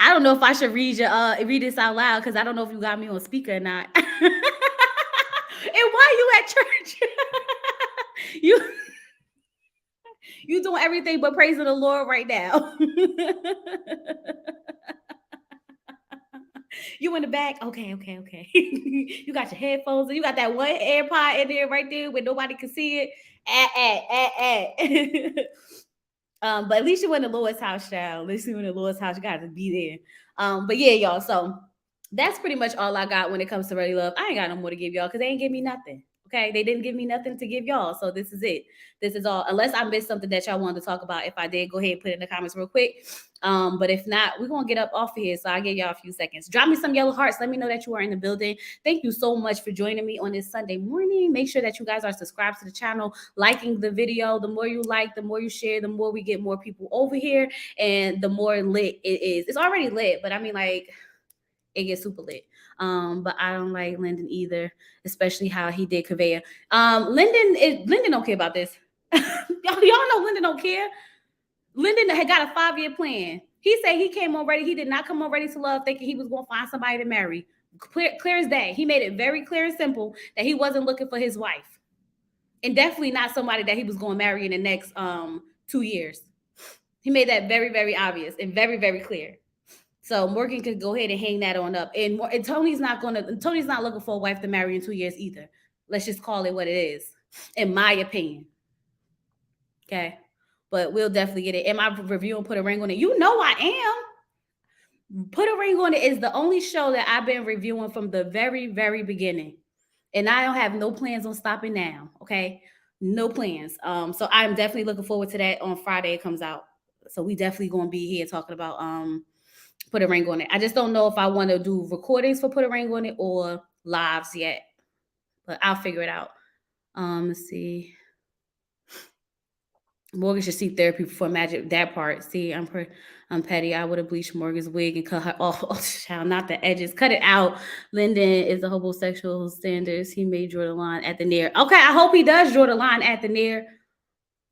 don't know if I should read this out loud, because I don't know if you got me on speaker or not. And why you at church? You doing everything but praising the Lord right now. You in the back? Okay. You got your headphones and you got that one AirPod in there right there where nobody can see it. But at least you in the Lord's house, child. At least you in the Lord's house. You got to be there. But yeah, y'all. So that's pretty much all I got when it comes to Ready Love. I ain't got no more to give y'all because they ain't give me nothing. Okay, they didn't give me nothing to give y'all. So this is it. This is all. Unless I missed something that y'all wanted to talk about. If I did, go ahead and put it in the comments real quick. But if not, we're gonna get up off of here. So I'll give y'all a few seconds. Drop me some yellow hearts. Let me know that you are in the building. Thank you so much for joining me on this Sunday morning. Make sure that you guys are subscribed to the channel, liking the video. The more you like, the more you share, the more we get more people over here, and the more lit it is. It's already lit, but I mean, like, it gets super lit. But I don't like Lyndon either, especially how he did Conveyor. Lyndon don't care about this. y'all know Lyndon don't care. Lyndon had got a 5-year plan. He said he came on ready. He did not come on ready to love, thinking he was going to find somebody to marry. Clear as day. He made it very clear and simple that he wasn't looking for his wife, and definitely not somebody that he was going to marry in the next 2 years. He made that very, very obvious and very, very clear. So Morgan could go ahead and hang that on up. And Tony's not looking for a wife to marry in 2 years either. Let's just call it what it is, in my opinion. Okay. But we'll definitely get it. Am I reviewing Put a Ring on It? You know I am. Put a Ring on It is the only show that I've been reviewing from the very, very beginning. And I don't have no plans on stopping now. Okay. No plans. So I'm definitely looking forward to that. On Friday it comes out. So we definitely gonna be here talking about Put a Ring on It. I just don't know if I want to do recordings for Put a Ring on It or lives yet, but I'll figure it out. Let's see. Morgan should seek therapy before magic. That part. See, I'm petty. I would have bleached Morgan's wig and cut her off. Oh, child, not the edges. Cut it out. Lyndon is the homosexual standards. He may draw the line at the near. Okay, I hope he does draw the line at the near.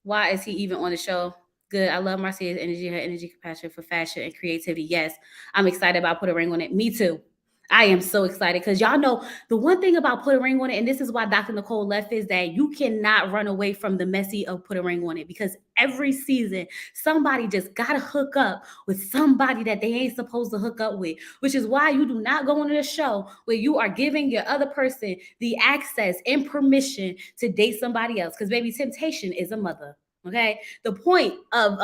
Why is he even on the show? Good. I love Marcia's energy, her energy, compassion for fashion and creativity. Yes, I'm excited about Put a Ring on It. Me too. I am so excited because y'all know the one thing about Put a Ring on It, and this is why Dr. Nicole left, is that you cannot run away from the messy of Put a Ring on It, because every season somebody just gotta hook up with somebody that they ain't supposed to hook up with, which is why you do not go into the show where you are giving your other person the access and permission to date somebody else, because baby, temptation is a mother. Okay, the point of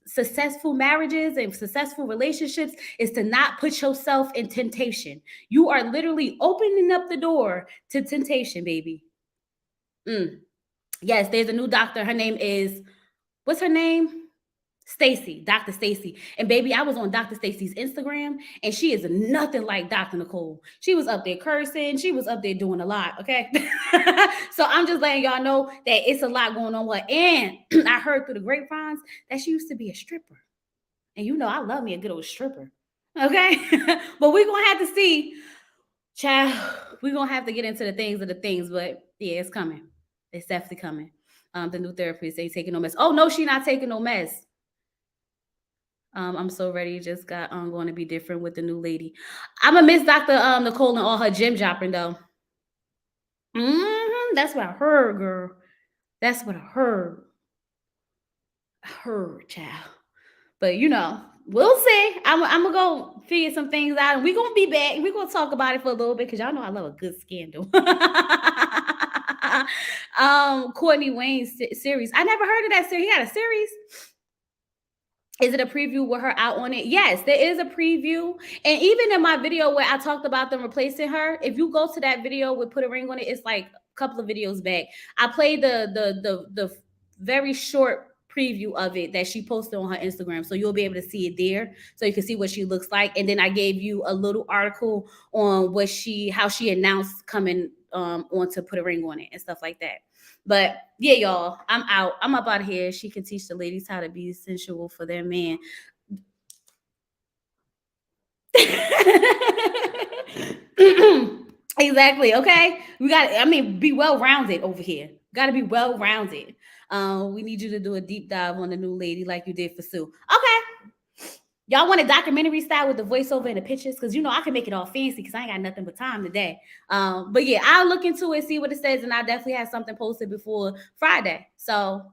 successful marriages and successful relationships is to not put yourself in temptation. You are literally opening up the door to temptation, baby. Yes, there's a new doctor. Her name is, what's her name? Stacy, Dr. Stacy. And baby, I was on Dr. Stacy's Instagram, and she is nothing like Dr. Nicole. She was up there cursing. She was up there doing a lot. Okay. So I'm just letting y'all know that it's a lot going on. And I heard through the grapevines that she used to be a stripper. And you know, I love me a good old stripper. Okay. But we're going to have to see, child. We're going to have to get into the things of the things. But yeah, it's coming. It's definitely coming. The new therapist ain't taking no mess. Oh, no, she not taking no mess. I'm so ready. Just got going to be different with the new lady. I'm gonna miss Dr. Nicole and all her gym dropping though. That's what I heard, girl. That's what I heard. I heard, child. But you know, we'll see. I'm gonna go figure some things out, and we're gonna be back. We're gonna talk about it for a little bit because y'all know I love a good scandal. Courtney Wayne's series. I never heard of that series. He had a series. Is it a preview with her out on it? Yes, there is a preview. And even in my video where I talked about them replacing her, if you go to that video with Put a Ring on It, it's like a couple of videos back. I played the very short preview of it that she posted on her Instagram. So you'll be able to see it there. So you can see what she looks like. And then I gave you a little article on how she announced coming on to Put a Ring on It and stuff like that. But yeah, y'all, I'm out. I'm up out of here. She can teach the ladies how to be sensual for their man. Exactly. Okay. Be well rounded over here. Got to be well rounded. We need you to do a deep dive on the new lady like you did for Sue. Okay. Y'all want a documentary style with the voiceover and the pictures? Because you know I can make it all fancy because I ain't got nothing but time today. But yeah, I'll look into it, see what it says, and I definitely have something posted before Friday. So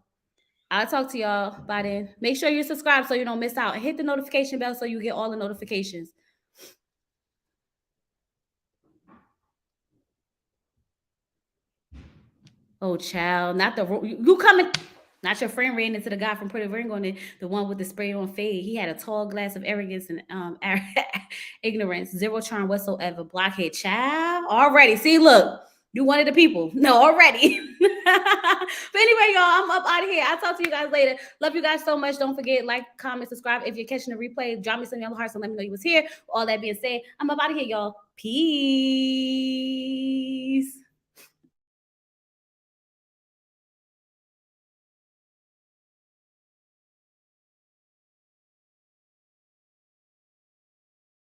I'll talk to y'all by then. Make sure you subscribe so you don't miss out, and hit the notification bell so you get all the notifications. Oh, child, not the you coming. Not your friend ran into the guy from Put a Ring on It, the one with the spray on fade. He had a tall glass of arrogance and ignorance, zero charm whatsoever. Blockhead, child. Already, see, look, you one of the people. No, already. But anyway, y'all, I'm up out of here. I'll talk to you guys later. Love you guys so much. Don't forget, like, comment, subscribe. If you're catching the replay, drop me some yellow hearts and let me know you was here. All that being said, I'm up out of here, y'all. Peace.